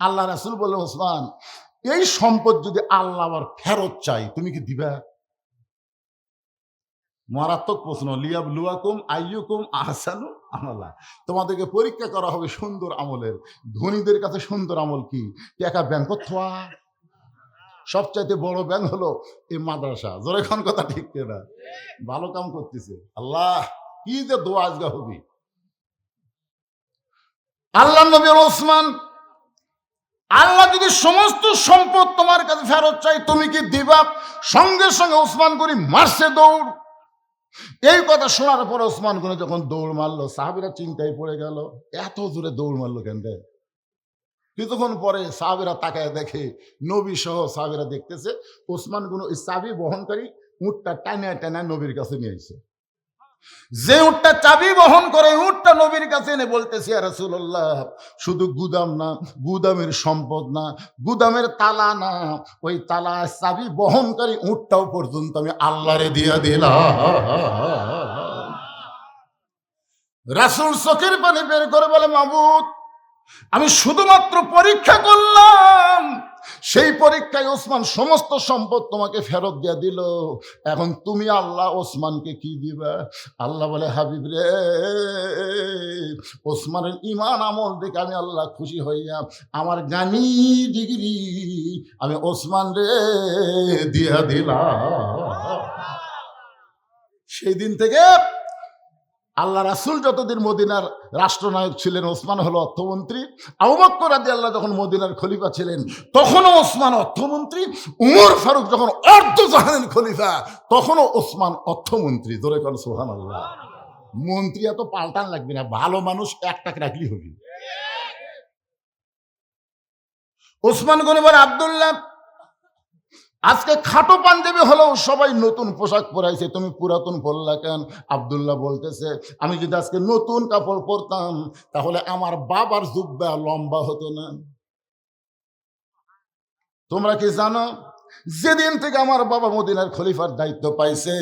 আল্লাহ রাসূল বলে, ওসমান এই সম্পদ যদি আল্লাহ আবার ফেরত চাই, তুমি কি দিবা? মারাত্মক প্রশ্ন। লিয়াবলুয়াকুম আইয়ুকুম আহসানু আমালা, তোমাদেরকে পরীক্ষা করা হবে সুন্দর আমলের। ধনীদের কাছে সুন্দর আমল কি? টাকা ব্যাংক থোয়া। সবচাইতে বড় ব্যাংক হলো এই মাদ্রাসা। জোরে কোন কথা ঠিক না? ভালো কাম করতেছে। আল্লাহ কি যে দোয়া আজগা হবি। আল্লাহ নবী ওসমান, আল্লাহ যদি সমস্ত সম্পদ তোমার কাছে ফেরত চাই, তুমি কি দিবা? সঙ্গে সঙ্গে ওসমান গনি মারছে দৌড়। এই কথা শোনার পর ওসমান গনি যখন দৌড় মারলো, সাহাবীরা চিন্তায় পড়ে গেল, এত জোরে দৌড় মারলো কেন রে? কিছুক্ষণ পরে সাহাবীরা তাকায় দেখে নবী সহ সাহাবীরা দেখতেছে ওসমান গনি ওই চাবি বহনকারী উটটা টানা টানা নবীর কাছে নিয়ে এসেছে। যে উটটা চাবি বহন করে উটটা নবীর কাছে এনে বলতেছে, ইয়া রাসূলুল্লাহ, শুধু গুদাম না, গুদামের সম্পদ না, গুদামের তালা না, ওই তালা চাবি বহনকারী উটটাও পর্যন্ত আমি আল্লাহরে দিয়া দিলাম। রাসূল চোখের পানি বের করে বলে, মাবুদ, আমি শুধুমাত্র পরীক্ষা করলাম, সেই পরীক্ষায় ওসমান সমস্ত সম্পদ তোমাকে ফেরত দিয়ে দিল, এখন তুমি আল্লাহ ওসমানকে কি দিবা? আল্লাহ বলে, হাবিব রে, ওসমানের ঈমান আমল দেখে আমি আল্লাহ খুশি হইয়া আমার জ্ঞানী ডিগ্রি আমি ওসমান রে দিয়া দিলাম। সেই দিন থেকে আল্লাহ রাসূল যতদিন মদিনার রাষ্ট্রনায়ক ছিলেন, ওসমান হলো অর্থমন্ত্রী। আবু বকর রাদিয়াল্লাহু যখন মদিনার খলিফা ছিলেন, তখনও ওসমান অর্থমন্ত্রী। উমর ফারুক যখন অর্ধজাহানের খলিফা, তখনও ওসমান অর্থমন্ত্রী। জোরে কোন সুবহানাল্লাহ। মন্ত্রী এত পাল্টান লাগবে না, ভালো মানুষ একটাকে রাখলেই হবে। ওসমান গনি বলে, আব্দুল্লাহ, আজকে খাটো পাঞ্জাবি হলেও সবাই নতুন পোশাক পরাইছে, তুমি পুরাতন পরলা কেন? আব্দুল্লাহ বলতেছে, আমি যদি আজকে নতুন কাপড় পরতাম তাহলে আমার বাবার জুব্বা লম্বা হতো না। তোমরা কি জানো, যেদিন থেকে আমার বাবা মদিনার খলিফার দায়িত্ব পাইছে,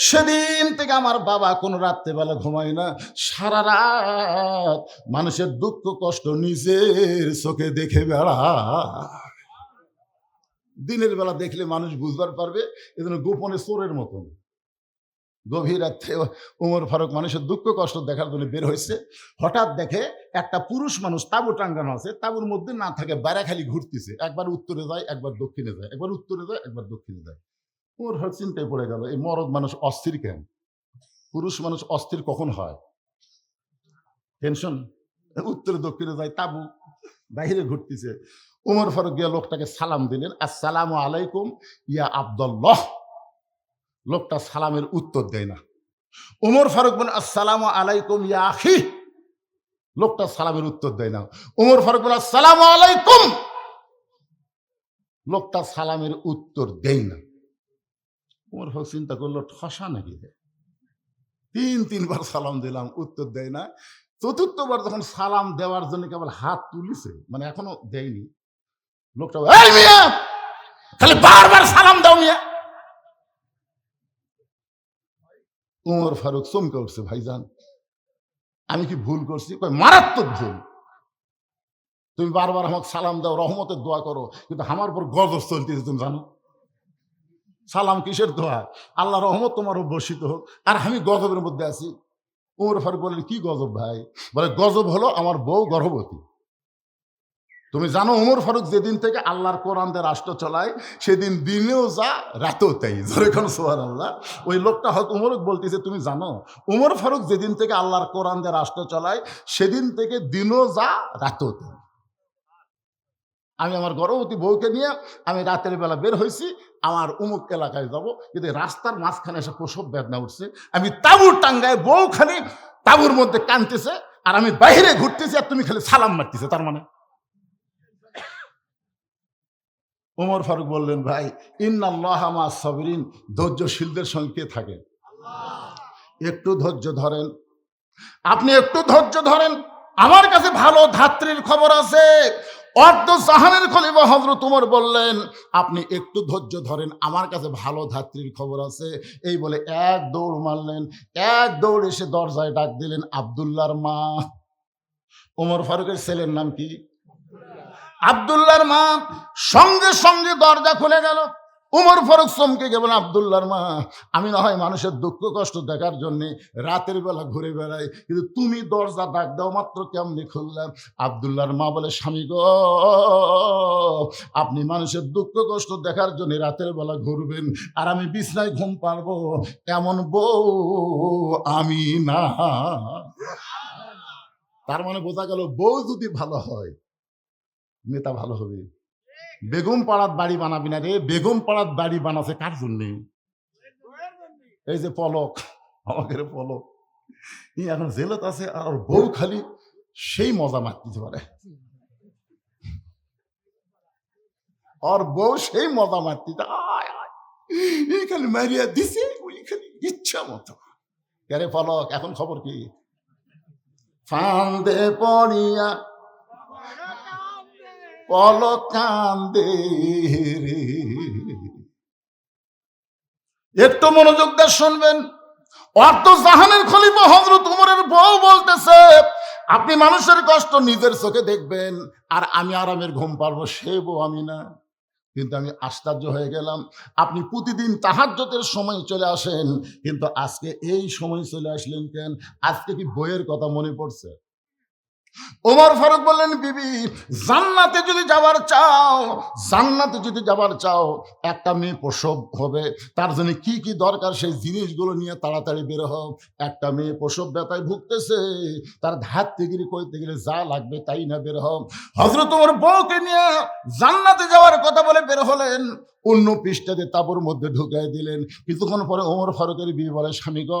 সেদিন থেকে আমার বাবা কোনো রাত্রেবেলা ঘুমায় না, সারা রাত মানুষের দুঃখ কষ্ট নিজের চোখে দেখে বেড়া। দিনের বেলা দেখলে মানুষ বুঝবার পারবে, এজন্য গোপনে চোরের মতন গভীর রাত্রে উমর ফারুক মানুষের দুঃখ কষ্ট দেখার জন্য বের হয়েছে। হঠাৎ দেখে একটা পুরুষ মানুষ তাঁবু টাঙ্গানো আছে, তাঁবুর মধ্যে না থাকে, বাইরে খালি ঘুরতেছে, একবার উত্তরে যায়, একবার দক্ষিণে যায়, একবার উত্তরে যায়, একবার দক্ষিণে যায়। উমর ফারুক চিন্তায় পড়ে গেল, এই মরদ মানুষ অস্থির কেন? পুরুষ মানুষ অস্থির কখন হয়? টেনশন। উত্তরে দক্ষিণে যায়, তাঁবু বাহিরে ঘুরতেছে। উমর ফারুক গিয়া লোকটাকে সালাম দিলেন, আসসালামু আলাইকুম ইয়া আব্দুল্লাহ। লোকটা সালামের উত্তর দেয় না। উমর ফারুক বলেন, আসসালামু আলাইকুম ইয়া আখি। লোকটা সালামের উত্তর দেয় না। উমর ফারুক বলেন, আসসালামু আলাইকুম। লোকটা সালামের উত্তর দেয় না। উমর ফারুক চিন্তা করলো, ঠসা নাকি? তিনবার সালাম দিলাম, উত্তর দেয় না। চতুর্থবার যখন সালাম দেওয়ার জন্য কেবল হাত তুলিছে, মানে এখনো দেয়নি, লোকটা, এই মিয়া, খালি বারবার সালাম দাও মিয়া। উমর ফারুক চমকে উঠছে, ভাইজান আমি কি ভুল করছি? মারাত্মক ভুল। তুমি বারবার আমাকে সালাম দাও, রহমতের দোয়া করো, কিন্তু আমার উপর গজব চলতেছে, তুমি জানো? সালাম কিসের দোয়া? আল্লাহ রহমত তোমার বর্ষিত হোক, আর আমি গজবের মধ্যে আছি। উমর ফারুক বলেন, কি গজব ভাই? বলে, গজব হলো আমার বউ গর্ভবতী। তুমি জানো উমর ফারুক যেদিন থেকে আল্লাহর কোরআন দিয়ে রাষ্ট্র চলায়, সেদিন দিনেও যা রাতেও তাই। যেরকম সুবহানাল্লাহ। ওই লোকটা হয়তো উমর বলতেছে, তুমি জানো উমর ফারুক যেদিন থেকে আল্লাহর কোরআন দিয়ে রাষ্ট্র চলায়, সেদিন থেকে দিনও যা রাতেও তাই। আমি আমার গর্ভবতী বউকে নিয়ে আমি রাতের বেলা বের হয়েছি, আমার অমুক এলাকায় যাব, কিন্তু রাস্তার মাঝখানে এসে প্রসব বেদনা উঠছে, আমি তাঁবুর টাঙ্গায়, বউখানি তাঁবুর মধ্যে কাঁদতেছে, আর আমি বাইরে ঘুরতেছি, আর তুমি খালি সালাম মারতেছে। তার মানে উমর ফারুক বললেন, ভাই, ইন্নাল্লাহা মা'আস সাবিরিন, ধৈর্যশীলদের সঙ্গে থাকে। একটু ধৈর্য ধরেন, আপনি একটু ধৈর্য ধরেন। আমার কাছে ভালো ধাত্রীর খবর আছে। অর্ধ জাহানের খলিফা হযরত উমর বললেন, আপনি একটু ধৈর্য ধরেন, আমার কাছে ভালো ধাত্রীর খবর আছে। এই বলে এক দৌড় মারলেন, এক দৌড় এসে দরজায় ডাক দিলেন আব্দুল্লাহর মা। উমর ফারুকের ছেলের নাম কি? আব্দুল্লাহর মা। সঙ্গে সঙ্গে দরজা খুলে গেল। উমর ফারুক চমকে গেলেন, আব্দুল্লাহর মা, আমি না হয় মানুষের দুঃখ কষ্ট দেখার জন্য রাতের বেলা ঘুরে বেড়াই, কিন্তু তুমি দরজা ডাক দাও মাত্র কেমনি খুললাম? আব্দুল্লাহর মা বলে, স্বামী গো, আপনি মানুষের দুঃখ কষ্ট দেখার জন্য রাতের বেলা ঘুরবেন, আর আমি বিছনায় ঘুম পারবো এমন বউ আমি না। তার মানে বোঝা গেল, বউ যদি ভালো হয় নেতা ভালো হবে। বেগম পাড়াত বাড়ি বানাবি না রে, বেগম পাড়াত বাড়ি বানাছে কার জন্যে? এই যে পলক, আমাকে বলো ই এখন জেলত আছে, আর ওর বউ খালি সেই মজা মারতে পারে, আর বউ সেই মজা মারতে এই খালি মারিয়া দিছে, ওই খালি ইচ্ছা মতো। আরে পলক এখন খবর কি? ফান্দে পড়িয়া পলক কান্দে রে। একটু মনোযোগ দিয়ে শুনবেন। অর্থ জাহানের খলিফা হযরত ওমরের বউ বলতেছে, আপনি মানুষের কষ্ট নিজের চোখে দেখবেন আর আমি আরামের ঘুম পারবো, সে বউ আমি না। কিন্তু আমি আশ্চর্য হয়ে গেলাম, আপনি প্রতিদিন তাহাজ্জুদের সময় চলে আসেন, কিন্তু আজকে এই সময় চলে আসলেন কেন? আজকে কি বইয়ের কথা মনে পড়ছে? ওমর ফারুক বললেন, বিবি জান্নাতে যদি যাবার চাও, জান্নাতে যদি যাবার চাও, একটা মেয়ে প্রসব হবে, তার জন্য কি কি দরকার সেই জিনিসগুলো নিয়ে তাড়াতাড়ি বের হও। একটা মেয়ে প্রসব ব্যথায় ভুগতেছে, তার ধারতে গিয়ে কইতে গেলে যা লাগবে তাই না বের হও। হযরত ওমর বউকে নিয়ে জান্নাতে যাওয়ার কথা বলে বের হলেন, অন্য পৃষ্ঠাতে তাবুর মধ্যে ঢুকাই দিলেন। কিছুক্ষণ পরে ওমর ফারুকের বিবি বলে, স্বামী গো,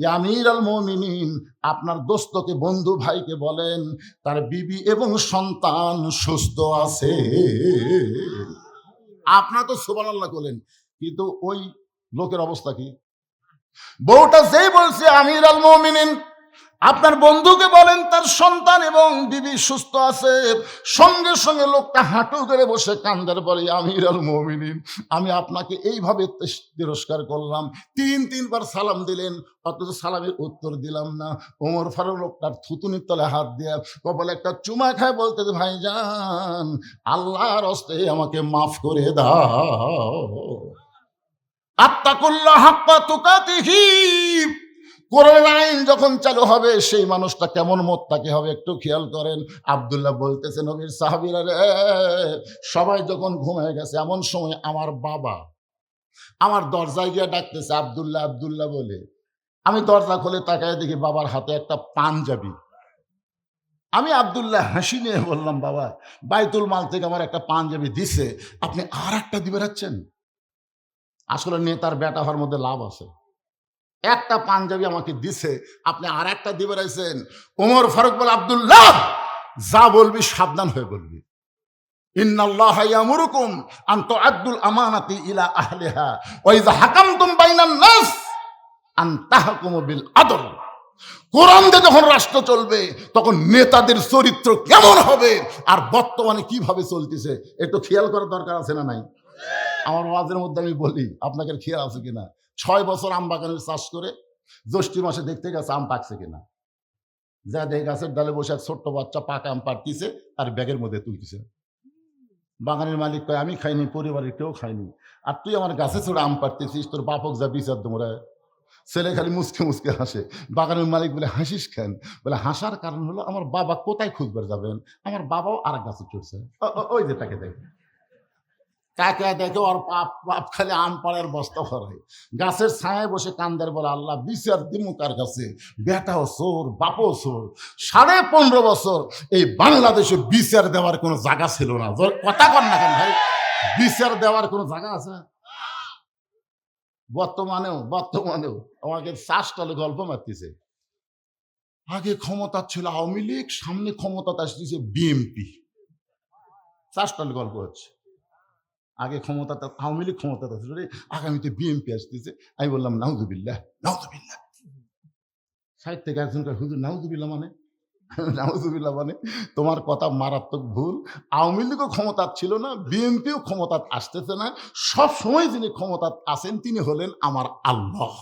ইয়া আমির আল মুমিনিন, আপনার দোস্তকে, বন্ধু ভাইকে বলেন তার বিবি এবং সন্তান সুস্থ আছে। আপনার তো সুবহানাল্লাহ বলেন, কিন্তু ওই লোকের অবস্থা কি? বউটা যেই বলছে আমির আল মুমিনিন, আপনার বন্ধুকে বলেন তার সন্তান এবং বিবি সুস্থ আছে, সঙ্গে সঙ্গে লোকটা হাঁটু করে বসে কান্দার বলে, আমির আল মুমিনিন, আমি আপনাকে এইভাবে তিরস্কার করলাম, তিনবার সালাম দিলেন, অথচ সালামের উত্তর দিলাম না। ওমর ফারুক লোকটার থুতুনির তলে হাত দিয়ে কপালে একটা চুমা খায়, বলতে, ভাইজান আল্লাহর হস্তে আমাকে মাফ করে দাও। আত্তাকুল্লাহ হাক্কা তুকাতিহি, কোরআনের আইন যখন চালু হবে সেই মানুষটা কেমন মোত্তাকি হবে একটু খেয়াল করেন। আব্দুল্লাহ বলতেছে, নবীর সাহাবীরা রে, সবাই যখন ঘুমিয়ে গেছে, এমন সময় আমার বাবা আমার দরজায় গিয়ে ডাকতেছে, আব্দুল্লাহ আব্দুল্লাহ বলে। আমি দরজা খুলে তাকায় দেখি বাবার হাতে একটা পাঞ্জাবি। আমি আব্দুল্লাহ হাসি নিয়ে বললাম, বাবা বাইতুল মাল থেকে আমার একটা পাঞ্জাবি দিছে, আপনি আর একটা দিবে রাখছেন? আসলে নেতার বেটা হওয়ার মধ্যে লাভ আছে, একটা পাঞ্জাবি আমাকে দিছে, আপনি আর একটা দিবে রাখছেন। ওমর ফারুক বলে, আব্দুল্লাহ যা বলবি সাবধান হয়ে বলবি। ইন্নাল্লাহা ইয়ামুরুকুম আন তুআদ্দুল আমানাতি ইলা আহলিহা ওয়া ইযা হাকামতুম বাইনান নাস আন তাহকুমু বিল আদল। কোরআন দিয়ে যখন রাষ্ট্র চলবে তখন নেতাদের চরিত্র কেমন হবে আর বর্তমানে কিভাবে চলতেছে একটু খেয়াল করার দরকার আছে না নাই? আমার ওয়াজের মধ্যে আমি বলি, আপনাদের খেয়াল আছে কিনা, 6 বছর আম বাগানের চাষ করে জ্যৈষ্ঠ মাসে দেখতে গেছে আম পাকছে কিনা, যা দেখে গাছের ডালে বসে ছোট্ট বাচ্চা পাকা আম পাড়তিছে আর ব্যাগের মধ্যে তুলতেছে। বাগানের মালিক কয়, আমি খাইনি, পরিবারের কেউ খাইনি, আর তুই আমার গাছে চড়ে আম পাড়তেছিস, তোর বাপক যা বিচার তোমরা। ছেলে খালি মুসকে মুসকে হাসে। বাগানের মালিক বলে, হাসিস কেন? বলে, হাসার কারণ হলো আমার বাবা কোথায় খুঁজবার যাবেন, আমার বাবাও আর এক গাছে চড়ছে, ওই যে তাকে দেখে কাকে দেখে ওর পাপ খালি আম পাড়ার বস্তা ভরায়, গাছের ছায়ায় বসে কান্দার বলে, আল্লাহ বিচার দিমু কার কাছে, বেটাও চোর বাপও চোর। 15.5 বছর এই বাংলাদেশে বিচার দেওয়ার কোনো জায়গা ছিল না। কথা কর না কেন ভাই, বিচার দেওয়ার কোনো জায়গা আছে? বর্তমানেও আমাকে চাষটালে গল্প মারতেছে, আগে ক্ষমতা ছিল আওয়ামী লীগ, সামনে ক্ষমতা আসতেছে বিএনপি, চাষটালে গল্প হচ্ছে। আগে ক্ষমতাটা আওয়ামী লীগ ক্ষমতাটা ছিল, আগামীতে বিএনপি আসতেছে। আমি বললাম, নাউজুবিল্লাহ নাউজুবিল্লাহ। সাইড থেকে একজন হুজুর, নাউজুবিল্লাহ মানে? নাউজুবিল্লাহ মানে তোমার কথা মারাত্মক ভুল। আওয়ামী লীগও ক্ষমতা ছিল না, বিএনপিও ক্ষমতা আসতেছে না, সব সময় যিনি ক্ষমতা আছেন তিনি হলেন আমার আল্লাহ।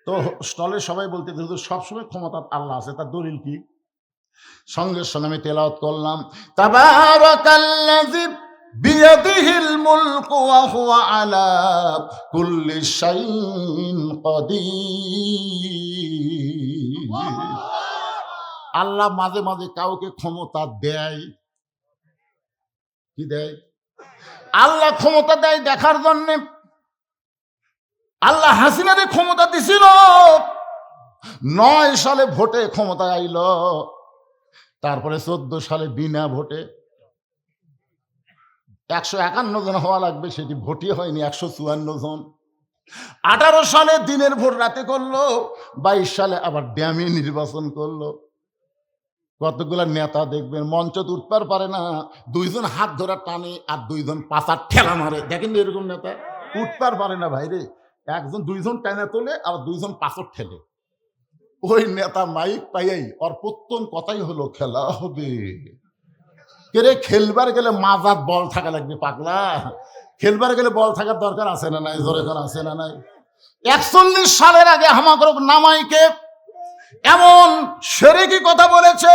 তো স্টলে সবাই বলতে, হুজুর সবসময় ক্ষমতা আল্লাহ আছে, তার দলিল কি? সঙ্গে সঙ্গে আমি তেলাওয়াত করলাম, তাবারাকাল্লাযী বিয়াদিহিল মুলকু ওয়া হুয়া আলা কুল্লি শাইইন কাদির। আল্লাহ মাঝে মাঝে কাউকে ক্ষমতা দেয়, কি দেয়? আল্লাহ ক্ষমতা দেয় দেখার জন্য। আল্লাহ হাসিনারে ক্ষমতা দিছিল, 9 সালে ভোটে ক্ষমতা আইল, তারপরে 14 সালে বিনা ভোটে 151 জন হওয়া লাগবে, সেটি ভোটই হয়নি, 154 জন। 18 সালে দিনের ভোট রাতে করলো, 22 সালে আবার ড্যামে নির্বাচন করলো। কতগুলা নেতা দেখবেন মঞ্চে উঠতে পারে না, দুইজন হাত ধরা টানে আর দুইজন পাছার ঠেলা মারে। দেখেন এরকম নেতা উঠতে পারে না ভাইরে, একজন দুইজন টানা তোলে আর দুইজন পাছর ঠেলে। ওই নেতা মাইক পাইয়াই ওর প্রত্যেক কথাই হলো খেলা হবে। কেরে খেলবার গেলে মাজাত বল থাকা লাগবে পাগলা, খেলবার গেলে বল থাকার দরকার আছে না নাই? জোরে করে আছে না নাই? 41 সালের আগে হামাকরক নামাইকে এমন শিরকি কথা বলেছে,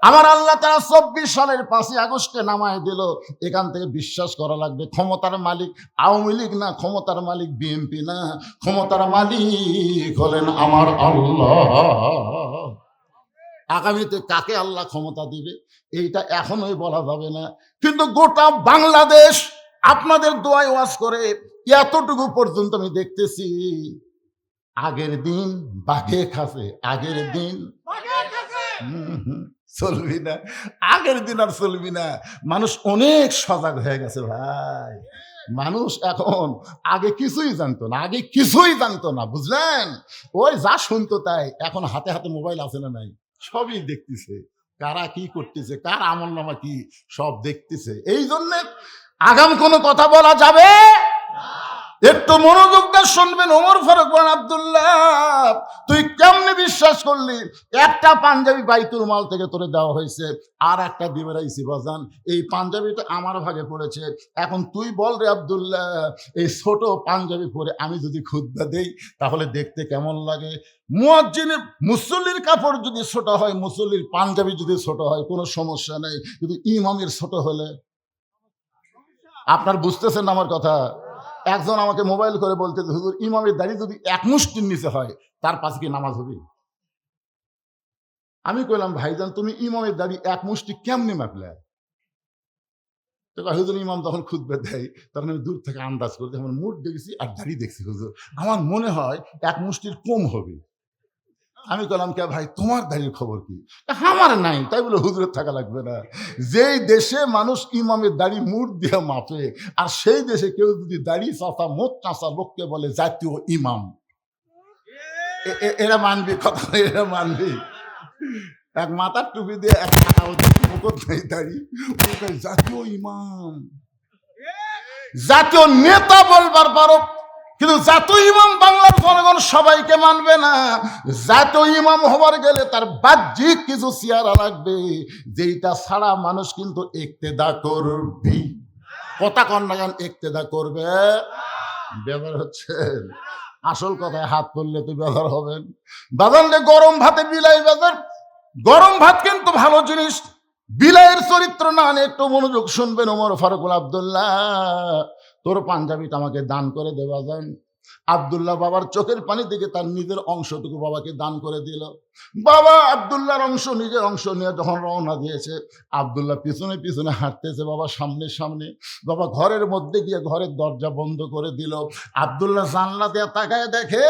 আমার আল্লাহ তাআলা 24 সালের 5ই আগস্টে নামায় দিল। এখান থেকে বিশ্বাস করা লাগবে ক্ষমতার মালিক আওয়ামী লীগ না, ক্ষমতার মালিক বিএনপি না, ক্ষমতার মালিক হলেন আমার আল্লাহ। আগামীতে কাকে আল্লাহ ক্ষমতা দিবে এইটা এখনোই বলা যাবে না, কিন্তু গোটা বাংলাদেশ আপনাদের দোয়ায় ওয়াজ করে এতটুকু পর্যন্ত আমি দেখতেছি। আগের দিন বাঘে খাসে, আগের দিন চলবি না, আগের দিন আর চলবি না। মানুষ অনেক সজাগ হয়ে গেছে ভাই। মানুষ এখন আগে কিছুই জানতো না, আগে কিছুই জানতো না, বুঝলেন? ওই যা শুনতো তাই। এখন হাতে হাতে মোবাইল আছে না নাই? সবই দেখতেছে, কারা কি করতেছে, কার আমল নামা কি, সব দেখতেছে। এই জন্য আগাম কোনো কথা বলা যাবে। একটু মনোযোগ দিয়ে শুনবেন। ওমর ফারুক বিন আব্দুল্লাহ, তুই কেমনে বিশ্বাস করলি একটা পাঞ্জাবি বাইতুল মাল থেকে তোরে দেওয়া হয়েছে, আর একটা দিবে রাইছি বাজান, এই পাঞ্জাবিটা আমার ভাগে পড়েছে। এখন তুই বল রে আব্দুল্লাহ, এই ছোট পাঞ্জাবি পরে আমি যদি খুতবা দেই তাহলে দেখতে কেমন লাগে? মুয়াজ্জিনের মুসল্লির কাপড় যদি ছোট হয়, মুসল্লির পাঞ্জাবি যদি ছোট হয় কোনো সমস্যা নেই, কিন্তু ইমামের ছোট হলে? আপনার বুঝতেছেন না আমার কথা? একজন আমাকে মোবাইল করে বলতে, হুজুর ইমামের দাড়ি যদি এক মুষ্টির নিচে হয় তার পাশে কি নামাজ হবে? আমি কইলাম, ভাইজান তুমি ইমামের দাড়ি এক মুষ্টি কেমনি মাপলে? তো হুজুর ইমাম তখন খুতবা দেয়, তখন আমি দূর থেকে আন্দাজ করি, আমার মুখ দেখছি আর দাড়ি দেখছি, হুজুর আমার মনে হয় এক মুষ্টির কম হবে। আমি বললাম, কে ভাই তোমার দাড়ির খবর কি? আমার নাই। তাই বলে হুজুরের থাকা লাগবে না। যেই দেশে মানুষ ইমামের দাড়ি মুঠ দিয়ে মাপে, আর সেই দেশে কেউ যদি দাড়ি চাচা মোট চাচা লোককে বলে জাতীয় ইমাম, এরা মানবি কথা? এরা মানবি? এক মাথার টুপি দিয়ে এক মুকুট নেই দাড়ি, জাতীয় ইমাম, জাতীয় নেতা বলবার পারো, কিন্তু জাতীয় ইমাম বাংলার জনগণ সবাইকে মানবে না। জাতীয় ইমাম হবার গেলে তার বাহ্যিক কিছু চেহারা লাগবে, যেটা ছাড়া মানুষ কিন্তু ইক্তেদা করবে। কথা কন্যাগান ইক্তেদা করবে। ব্যবহার হচ্ছে আসল কথায় হাত তুললে তো ব্যবহার হবেন। বাজানলে গরম ভাতে বিলাই বাজার, গরম ভাত কিন্তু ভালো জিনিস, বিলাইয়ের চরিত্র না। একটু মনোযোগ শুনবেন। ওমর ফারুক বিন আব্দুল্লাহ, তোর পাঞ্জাবিটা আমাকে দান করে দেওয়া যায়। আব্দুল্লাহ বাবার চোখের পানি থেকে তার নিজের অংশটুকু বাবাকে দান করে দিল। বাবা আব্দুল্লাহর অংশ, নিজের অংশ নিয়ে যখন রওনা দিয়েছে, আব্দুল্লাহ পিছনে পিছনে হাঁটতেছে, বাবা সামনে সামনে। বাবা ঘরের মধ্যে গিয়ে ঘরের দরজা বন্ধ করে দিল। আব্দুল্লাহ জানলা দিয়ে তাকায় দেখে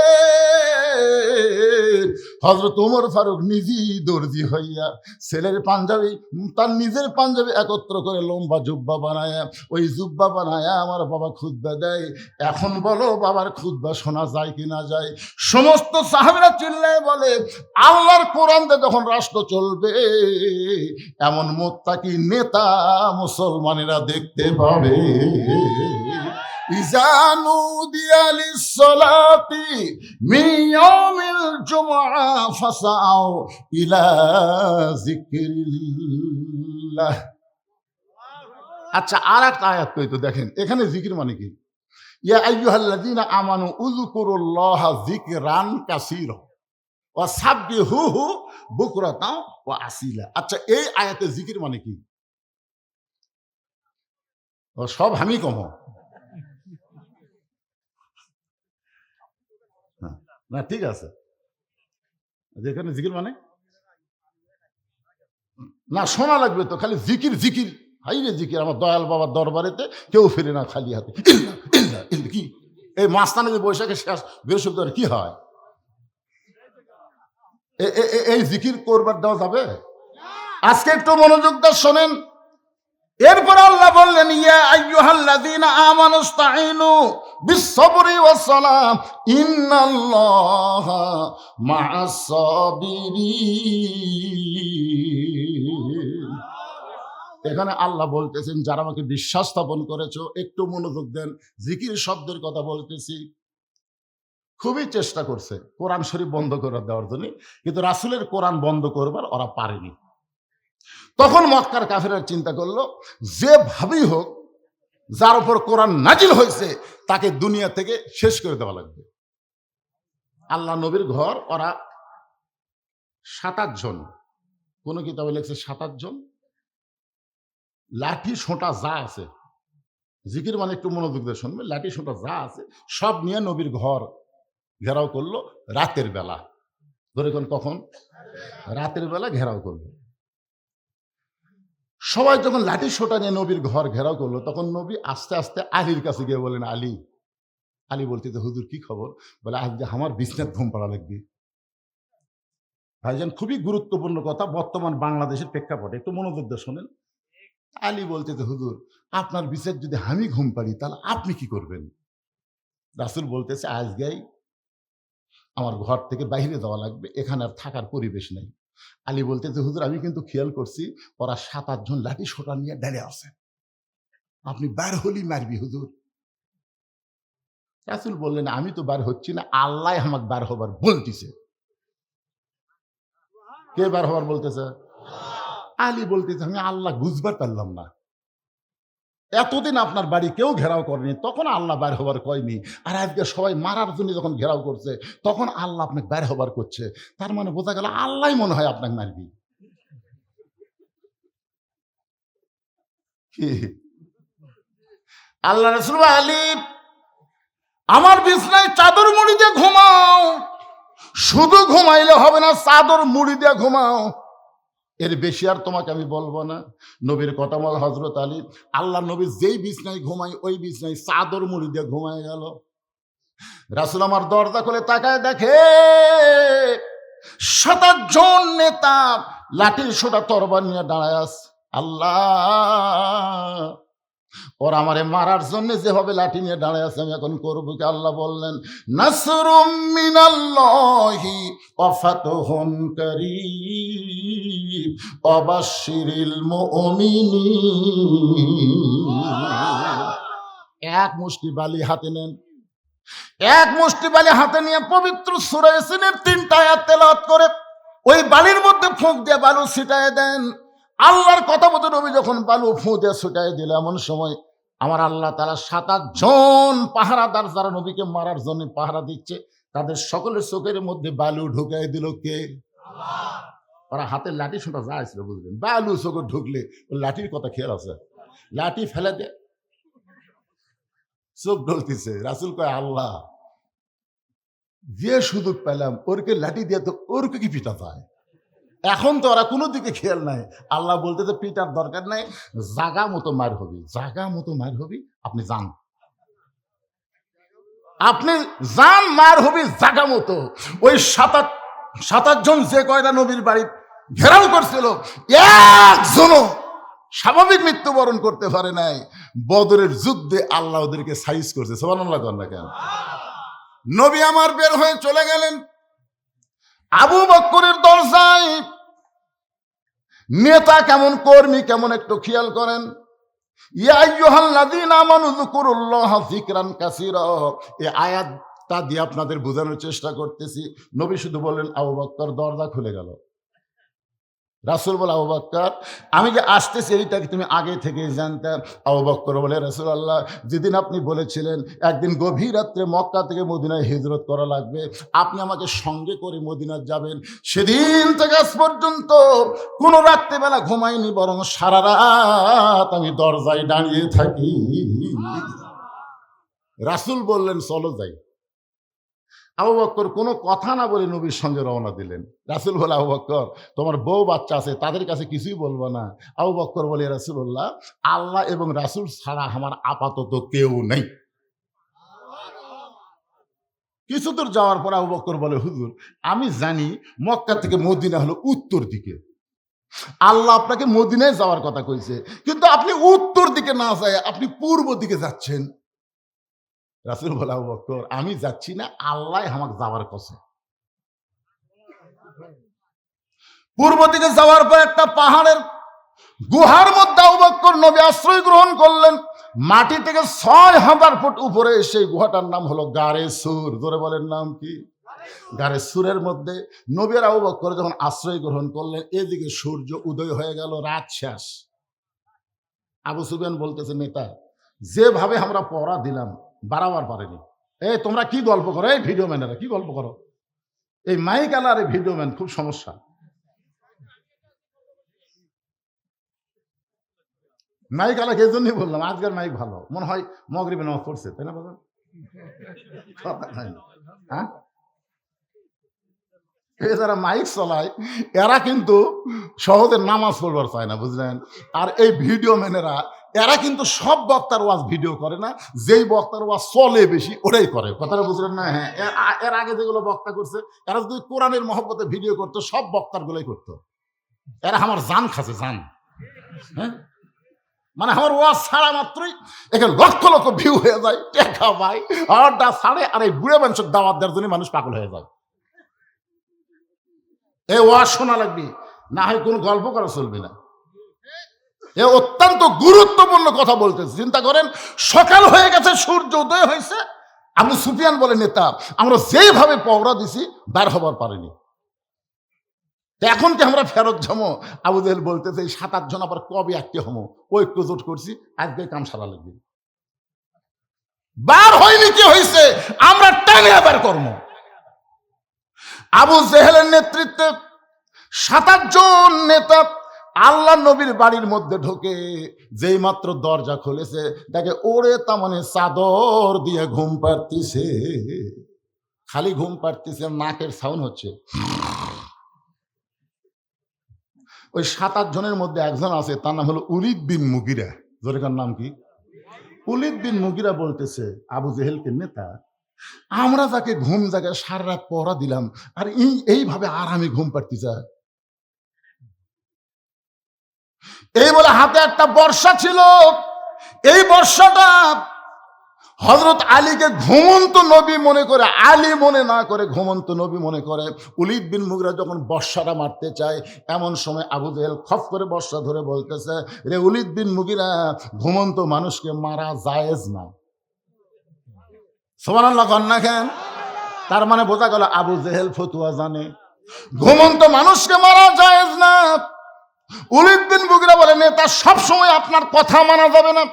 হযরত ওমর ফারুক নিজেই দর্জি হইয়া ছেলের পাঞ্জাবি, তার নিজের পাঞ্জাবি একত্র করে লম্বা জুব্বা বানায়, ওই জুব্বা বানায় আমার বাবা খুতবা দেয়। এখন বলো বাবার খুতবা শোনা যায় কি না যায়? সমস্ত সাহাবীরা চিল্লায় বলে, আল্লাহর কোরআন দিয়ে যখন রাষ্ট্র চলবে, এমন মুত্তাকি নেতা মুসলমানেরা দেখতে পাবে। ইযা নুদিয়া লিস-সালাতি মিন ইয়াউমিল জুমআ ফাসাউ ইলা যিকরিল্লাহ। আচ্ছা, আর একটা আয়াত কই তো দেখেন, এখানে জিকির মানে কি? ইয়া আইয়ুহাল্লাযীনা আমানু উযকুরুল্লাহা যিকরান কাসীরা ওয়া সাব্বিহুহু বুকরাতাও ওয়া আসিলা। আচ্ছা, এই আয়াতে জিকির মানে কি? ও সব আমি কম না, ঠিক আছে। যেখানে জিকির মানে না, শোনা লাগবে তো, খালি জিকির জিকির, হাই রে জিকির। আমার দয়াল বাবার দরবারেতে কেউ ফিরে না খালি হাতে। ইল্লা ইল্লা ইল্লা কি এই মাঝখানে যে বৈশাখে শেষ বৃহস্পতিবার কি হয়? এই জিকির করবার দেওয়া যাবে? আজকে একটু মনোযোগ দিয়ে শোনেন। এরপর আল্লাহ বললেন, ইয়া আইয়ুহাল্লাযীনা আমানুস্তাঈনু বিস-সাবরি ওয়াস-সালাম ইন্নাল্লাহা মা'আস-সাবিরিন। এখানে আল্লাহ বলতেছেন, যারা আমাকে বিশ্বাস স্থাপন করেছো, একটু মনোযোগ দেন। জিকির শব্দের কথা বলতেছি। খুবই চেষ্টা করছে কোরআন শরীফ বন্ধ করে দেওয়ার জন্য, কিন্তু রাসূলের কোরআন বন্ধ করবার ওরা পারেনি। তখন মক্কার কাফেররা চিন্তা করলো, যেভাবেই হোক যার উপর কোরআন নাজিল হয়েছে তাকে দুনিয়া থেকে শেষ করে দেওয়া লাগবে। আল্লাহ নবীর ঘর ওরা 27 জন, কোন কিতাবে লেখছে 27 জন, লাঠি সোঁটা যা আছে, জিকির মানে একটু মনোযোগ দিয়ে শুনবে, লাঠি সোঁটা যা আছে সব নিয়ে নবীর ঘর ঘেরাও করলো রাতের বেলা। ধরে কখন? রাতের বেলা ঘেরাও করলো। সবাই যখন লাঠি সোঁটা নিয়ে নবীর ঘর ঘেরাও করলো, তখন নবী আস্তে আস্তে আলীর কাছে গিয়ে বলেন, আলী। আলী বলতে, হুজুর কি খবর? বলে, আজকে আমার বিছনার ঘুম পাড়া লাগবে। ভাইজান, খুবই গুরুত্বপূর্ণ কথা বর্তমান বাংলাদেশের প্রেক্ষাপটে, একটু মনোযোগ দিয়ে শোনেন। আলী বলতে, হুজুর আপনার বিছার যদি আমি ঘুম পাড়ি তাহলে আপনি কি করবেন? রাসূল বলতেছে, আজকেই আমার ঘর থেকে বাইরে যাওয়া লাগবে, এখানে আর থাকার পরিবেশ নেই। আলী বলতেছে, হুজুর আমি কিন্তু খেয়াল করছি ওরা 7-8 জন লাঠি সোঁটা নিয়ে দাঁড়িয়ে আছে, আপনি বাইর হলি মারবি হুজুর। রাসূল বললেন, আমি তো বার হচ্ছি না, আল্লাহ আমাকে বার হবার বলতেছে। কে বার হবার বলতেছে? আলী বলতেছে, আমি আল্লাহ বুঝবার পারলাম না। এতদিন আপনার বাড়ি কেউ ঘেরাও করেনি, তখন আল্লাহ বার হবার কয়নি, আর আজকে সবাই মারার জন্য যখন ঘেরাও করছে তখন আল্লাহ আপনাকে বার হবার করছে। তার মানে বোঝা গেল আল্লাহ মনে হয় আপনাকে মারবি। কি আল্লাহ রাসূল, আলী আমার বিছনায় চাদর মুড়ি দিয়ে ঘুমাও, শুধু ঘুমাইলে হবে না, চাদর মুড়ি দিয়ে ঘুমাও, এর বেশি আর তোমাকে আমি বলবো না। নবীর কথা মতো হযরত আলী, আল্লাহ নবী যেই বিছনায় ঘুমাই ওই বিছনায় চাদর মুড়ি দিয়ে ঘুমায় গেল। রাসূল আমার দরজা খুলে তাকায় দেখে 27 জন নেতা লাঠির সোঁটা তরবারি নিয়ে দাঁড়ায় আছে। আল্লাহ, ওরা আমারে মারার জন্য যেভাবে লাঠি নিয়ে দাঁড়ায় আছে, আমি এখন করবো কি? আল্লাহ বললেন, নাসরুম মিনাল্লাহি ওয়া ফাতহুন কারীম ওয়া বাশশিরিল মুমিনিন। এক মুষ্টি বালি হাতে নেন, এক মুষ্টি বালি হাতে নিয়ে পবিত্র সূরা ইয়াসিনের 3টা আয়াত তেলাওয়াত করে ওই বালির মধ্যে ফুঁক দিয়ে বালু ছিটায় দেন। আল্লাহর কথা মতো নবী যখন বালু ফুঁ দিয়ে ছুটাই দিল, এমন সময় আমার আল্লাহ তাআলা 7-8 জন পাহারাদার যারা নবীকে মারার জন্য পাহারা দিচ্ছে, তাদের সকলের চোখের মধ্যে বালু ঢুকাই দিল। কে? আল্লাহ। ওরা হাতের লাঠি সোঁটা যা ছিল বুঝলেন, বালু চোখে ঢুকলে ওই লাঠির কথা খেয়াল আছে, লাঠি ফেলে দে, চোখ ঢলতেছে। রাসূল কয়, আল্লাহ যে সুযোগ পেলাম ওরকে লাঠি দিয়ে তো ওরকে কি পিটা যায়? এখন তো ওরা কোনো দিকে খেয়াল নাই। আল্লাহ বলতেছে, পিটার দরকার নাই, জাগা মতো মার হবি, জাগা মতো মার হবি, আপনি যান, আপনি যান, মার হবি জাগা মতো। ওই 7-8 জন যে কয়টা নবীর বাড়ি ঘেরাও করছিল, একজনও স্বাভাবিক মৃত্যুবরণ করতে পারে নাই। বদরের যুদ্ধে আল্লাহ ওদেরকে সাইজ করছে। সুবহানাল্লাহ কন না কেন? নবী আমার বের হয়ে চলে গেলেন। আবু বকরের দরজায় নেতা কেমন, কর্মী কেমন, একটু খেয়াল করেন। ইয়া আইয়ুহাল্লাযীনা আমানু যকুরুল্লাহা যিকরান কাসীরা, এই আয়াতটা দিয়ে আপনাদের বোঝানোর চেষ্টা করতেছি। নবী শুধু বললেন, আবু বকর, দরজা খুলে গেল। রাসূল বলে, আবু বকর আমি যে আসতেছি এইটাকে তুমি আগে থেকে জানতে? আবু বকর বলে, রাসূলুল্লাহ যেদিন আপনি বলেছিলেন একদিন গভীর রাত্রে মক্কা থেকে মদিনায় হিজরত করা লাগবে, আপনি আমাকে সঙ্গে করে মদিনায় যাবেন, সেদিন থেকে আজ পর্যন্ত কোনো রাত্রিবেলা ঘুমাইনি, বরং সারা রাত আমি দরজায় দাঁড়িয়ে থাকি। রাসূল বললেন, চলো যাই। আবু বকর কোনো কথা না বলে নবীর সঙ্গে রওনা দিলেন। রাসূল বলে, আবু বকর তোমার বউ বাচ্চা আছে, তাদের কাছে কিছুই বলবো না। আবু বকর বলে, রাসূলুল্লাহ আল্লাহ এবং রাসূল ছাড়া আমার আপাতত কেউ নেই। কিছু দূর যাওয়ার পর আবু বকর বলে, হুজুর আমি জানি মক্কা থেকে মদিনা হলো উত্তর দিকে, আল্লাহ আপনাকে মদিনায় যাওয়ার কথা কইছে, কিন্তু আপনি উত্তর দিকে না যায় আপনি পূর্ব দিকে যাচ্ছেন। রাসূল বলে, আবু বকর আমি যাচ্ছি না, আল্লাহ আমাকে যাওয়ার কথা। পূর্ব দিকে যাওয়ার পর একটা পাহাড়ের গুহার মধ্যে আবু বকর নবী আশ্রয় গ্রহণ করলেন। মাটি থেকে ৬,০০০ ফুট উপরে সেই গুহাটার নাম হলো গারে সুর। জোরে বলেন নাম কি? গারে সুরের মধ্যে নবী আর আবু বকর যখন আশ্রয় গ্রহণ করলেন, এদিকে সূর্য উদয় হয়ে গেল, রাত শেষ। আবু সুফিয়ান বলতেছে, নেতা যেভাবে আমরা পড়া দিলাম বাড়াবার পারেনি। এই তোমরা কি গল্প করো, এই ভিডিও ম্যানেরা কি গল্প করো, এই মাইক আলা আর এই ভিডিও ম্যান খুব সমস্যা। মাইক আলাকে এই জন্যই বললাম আজকের মাইক ভালো, মনে হয় মগরিবে নামাজ পড়ছে, তাই না বাবা? হ্যাঁ, এ যারা মাইক চলায় এরা কিন্তু সহজে নামাজ পড়বার চায় না, বুঝলেন? আর এই ভিডিও ম্যানেরা এরা কিন্তু সব বক্তার ওয়াজ ভিডিও করে না, যেই বক্তার ওয়াজ চলে বেশি ওটাই করে। কথাটা বুঝলেন না? হ্যাঁ, এর আগে যেগুলো বক্তা করছে, এরা যদি কোরআনের মহব্বতে ভিডিও করতো সব বক্তার গুলোই করতো। এরা আমার জান খাচ্ছে, জান। হ্যাঁ, মানে আমার ওয়াজ ছাড়া মাত্রই এখানে লক্ষ লক্ষ ভিউ হয়ে যায়, টেকা ভাই আরটা ছাড়ে, আর এই বুড়ে মানুষের দাওয়াত দেওয়ার জন্য মানুষ পাগল হয়ে যায়। এ ওয়াজ শোনা লাগবে, না হয় কোনো গল্প করা চলবে না। এ অত্যন্ত গুরুত্বপূর্ণ কথা বলতেছে। চিন্তা করেন, সকাল হয়ে গেছে, সূর্য উদয় হয়েছে। আবু সুফিয়ান বলে, নেতা আমরা যেভাবে পহরা দিছি বের হবার পারিনি, এখন কি আমরা ফেরত যাবো? আবু জেহেল বলতেছে, ৭-৮ জন আবার কবে একটি হমো, ঐক্য জোট করছি, আজকে কাম সারা লাগবে। বার হয়নি, কি হয়েছে আমরা টানে আবার কর্ম। আবু জেহেলের নেতৃত্বে ৭-৮ জন নেতা আল্লাহ নবীর বাড়ির মধ্যে ঢোকে, যেই মাত্র দরজা খুলেছে তাকে ওরে তামনে চাদর দিয়ে ঘুম পাড়তিছে, খালি ঘুম পাড়তিছে, নাকের সাউন্ড হচ্ছে। ওই ৭-৮ জনের মধ্যে একজন আছে, তার নাম হলো উলিদ বিন মুগিরা। জোরেকার নাম কি? উলিদ বিন মুগিরা বলতেছে আবু জেহেলকে, নেতা আমরা যাকে ঘুম জায়গায় সারা রাত পহরা দিলাম, আর এইভাবে আরামে ঘুম পাড়তে যায়। এই বলে হাতে একটা বর্ষা ছিল, এই বর্ষাটা হযরত আলীকে ঘুমন্ত নবী মনে করে, আলী মনে না করে ঘুমন্ত নবী মনে করে। উলিদ বিন মুগিরা যখন বর্ষাটা মারতে চায়, এমন সময় আবু জেহেল খপ করে বর্ষা ধরে বলতেছে, রে উলিদ বিন মুগিরা, ঘুমন্ত মানুষকে মারা জায়েজ না। সুবহানাল্লাহ কন না কেন? তার মানে বোঝা গেল আবু জেহেল ফতুয়া জানে, ঘুমন্ত মানুষকে মারা জায়েজ না। উলিদ বিন মুগিরা বলে, নেতা সবসময় আপনার কথা মানা যাবে না।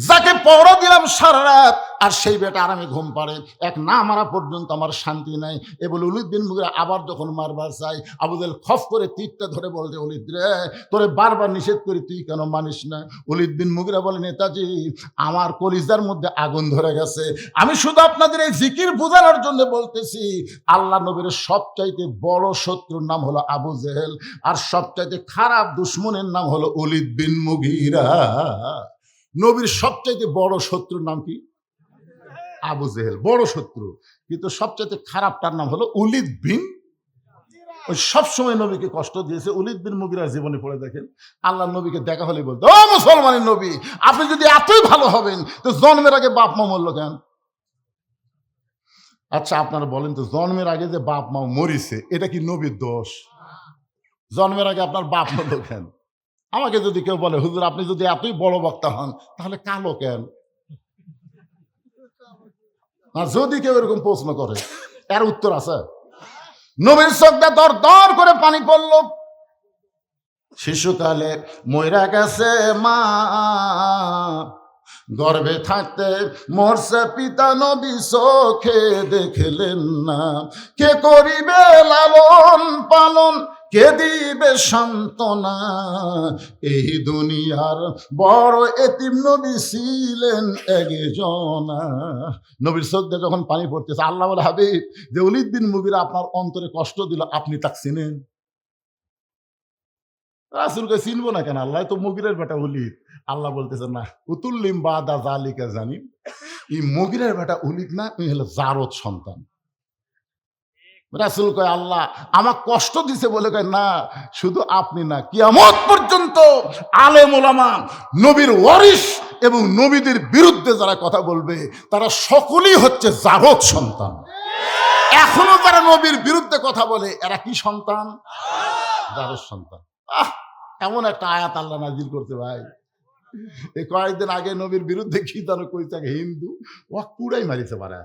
যাকে পহরা দিলাম সারা রাত আর সেই বেটা আরামে ঘুম পাড়ে, এক না মারা পর্যন্ত আমার শান্তি নাই। এ বলে উলিদ বিন মুগিরা আবার যখন মারবার চাই, আবু জেহেল খফ করে তীরটা ধরে বলতে, উলিদ রে তোরে বারবার নিষেধ করি, তুই কেন মানিস না? উলিদ বিন মুগিরা বলে, নেতাজি আমার কলিজার মধ্যে আগুন ধরে গেছে, আমি শুধু আপনাদের এই জিকির বোঝানোর জন্য বলতেছি, আল্লাহ নবীর সবচাইতে বড় শত্রুর নাম হলো আবু জেহেল, আর সবচাইতে খারাপ দুশ্মনের নাম হলো উলিদ বিন মুগিরা। নবীর সবচাইতে বড় শত্রুর নাম কি? আবু জেহেল, বড় শত্রু, কিন্তু সবচাইতে খারাপটার নাম হলো উলিদ বিন। ওই সবসময় নবীকে কষ্ট দিয়েছে। উলিদ বিন মুগিরার জীবনে পড়ে দেখেন, আল্লাহ নবীকে দেখা হলে বলতো, ও মুসলমানের নবী, আপনি যদি এতই ভালো হবেন তো জন্মের আগে বাপ মা মরল কেন? আচ্ছা আপনারা বলেন তো, জন্মের আগে যে বাপ মা মরিছে এটা কি নবীর দোষ? জন্মের আগে আপনার বাপ মরল কেন? আমাকে যদি কেউ বলে, হুজুর আপনি যদি এতই বড় বক্তা হন তাহলে কালো কেন? আর যদি কেউ এরকম প্রশ্ন করে, এর উত্তর আছে। নবীর চোখে দর দর করে পানি পড়ল। শিশুকালে মইরা গেছে মা, গর্ভে থাকতে মরছে পিতা, নবী চোখে দেখলেন না। কে করিবে লালন পালন, কে দিবে সান্ত্বনা? এই দুনিয়ার বড় এতিম নবী ছিলেন একজনা। নবীর চোখ দিয়ে যখন পানি পড়তেছে, আল্লাহ বলে, হাবিব যে উলিদ বিন মুগিরা আপনার অন্তরে কষ্ট দিল, আপনি তাকে চিনেন? রাসূলকে চিনবো না কেন? আল্লাহ তো মুগিরের বেটা উলিদ। আল্লাহ বলতেছে, না উতুল্লিম বাদা জালিকা জানি, এই মুগিরের বেটা উলিদ না, উনি হলো জারদ সন্তান। রাসূল কয় আল্লাহ আমাকে কষ্ট দিছে বলে কয় না, শুধু আপনি না, কিয়ামত পর্যন্ত আলেম ওলামা, নবীর ওয়ারিস এবং নবীদের বিরুদ্ধে যারা কথা বলবে তারা সকলেই হচ্ছে জারদ সন্তান। এখনো যারা নবীর বিরুদ্ধে কথা বলে এরা কি সন্তান? জারদ সন্তান। এমন একটা আয়াত আল্লাহ নাজিল করতে ভাই, এই কয়েকদিন আগে নবীর বিরুদ্ধে কি যেন কইছে হিন্দু, ও পুরাই মারিতে পারে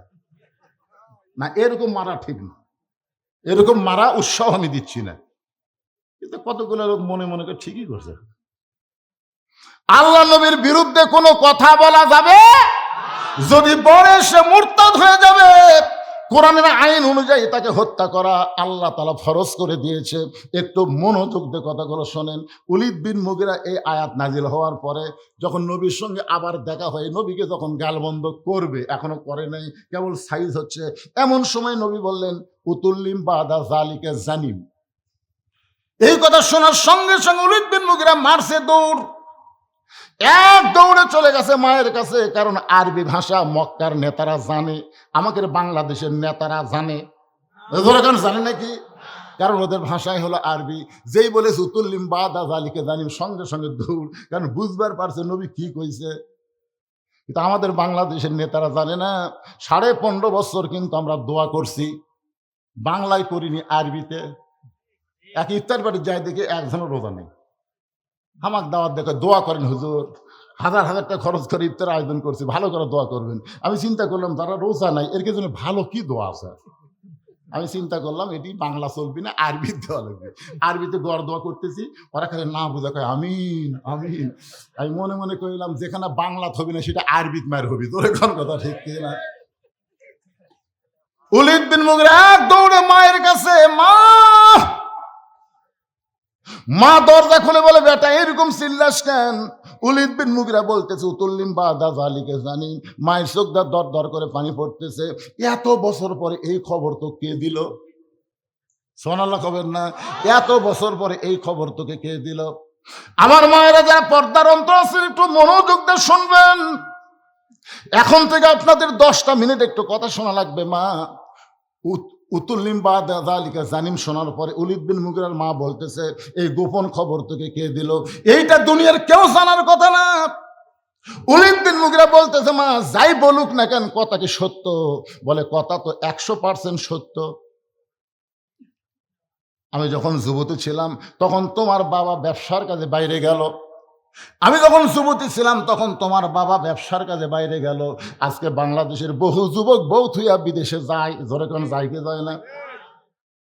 না। এরকম মারা ঠিক না, এরকম মারা উৎসাহ আমি দিচ্ছি না, কিন্তু কতগুলো লোক মনে মনে করে ঠিকই করছে। আল্লাহ নবীর বিরুদ্ধে কোনো কথা বলা যাবে, যদি বলে সে মুরতাদ হয়ে যাবে। কোরআনের আইন অনুযায়ী তাকে হত্যা করা আল্লাহ তাআলা ফরজ করে দিয়েছে। একটু মনোযোগ দিয়ে কথাগুলো শোনেন। ওলীদ বিন মুগীরা এই আয়াত নাজিল হওয়ার পরে যখন নবীর সঙ্গে আবার দেখা হয়, নবীকে যখন গালবন্ধ করবে, এখনো করে নাই, কেবল সাইজ হচ্ছে, এমন সময় নবী বললেন উতুল্লিম বাদা জালিকা জানিম। এই কথা শোনার সঙ্গে সঙ্গে ওলীদ বিন মুগীরা মারছে দৌড়, এক দৌড়ে চলে গেছে মায়ের কাছে। কারণ আরবি ভাষা মক্কার নেতারা জানে, আমাদের বাংলাদেশের নেতারা জানে, জানে নাকি? কারণ ওদের ভাষাই হলো আরবি। যেই বলে উতুল্লিম বাদা জালিকা জানিম, সঙ্গে সঙ্গে দৌড়, কারণ বুঝবার পারছে নবী কি কইছে। কিন্তু আমাদের বাংলাদেশের নেতারা জানে না। 15.5 বছর কিন্তু আমরা দোয়া করছি, বাংলায় করিনি, আরবিতে। এক ইফতার বাড়ি যায় দেখে একজনের রোজা নেই, আমাকে দাওয়াত দেখে দোয়া করেন হুজুর, হাজার হাজার টাকা খরচ করে ইফতার আয়োজন করছি, ভালো করে দোয়া করবেন। আমি চিন্তা করলাম যারা রোজা নাই এর জন্য ভালো কি দোয়া আছে। আমি চিন্তা করলাম এটি বাংলা চলবি না, আরবিতে দেওয়া লাগবে। আরবিতে গড় দোয়া করতেছি, ওরা খালি না বোঝা কয় আমিন আমিন। আমি মনে মনে কইলাম যেখানে বাংলা হবি না সেটা আরবিত মায়ের হবি, তোর কোন কথা ঠিক না। ওলীদ বিন মুগীরা এক দৌড়ে মায়ের কাছে, মা দরজা খুলে বলে বেটা এরকম চিল্লাস কেন? ওলীদ বিন মুগীরা বলতেছে উতুল্লিম বাদা জালিকা জানিম। মায়ের চোখ দর দর করে পানি পড়তেছে। এত বছর পরে এই খবর তো কে দিল? সোনাল্লাহ খবর না, এত বছর পরে এই খবর তোকে কে দিল? আমার মায়েরা যারা পর্দার অন্তর আছে একটু মনোযোগ দিয়ে শুনবেন। এখন থেকে আপনাদের 10টা মিনিট একটু কথা শোনা লাগবে। মা উতুল্লিম বাদা যালিকা জানিম শোনার পরে ওলীদ বিন মুগীরার মা বলতেছে এই গোপন খবর তোকে কে দিল? এইটা দুনিয়ার কেউ জানার কথা না। ওলীদ বিন মুগীরা বলতেছে মা যাই বলুক না কেন কথা কি সত্য? বলে কথা তো 100% সত্য। আমি যখন যুবতী ছিলাম তখন তোমার বাবা ব্যবসার কাজে বাইরে গেল। আমি যখন যুবতী ছিলাম তখন তোমার বাবা ব্যবসার কাজে বাইরে গেল। আজকে বাংলাদেশের বহু যুবক বউ থুইয়া বিদেশে যায়, জোরে কোন যায় কি যায় না?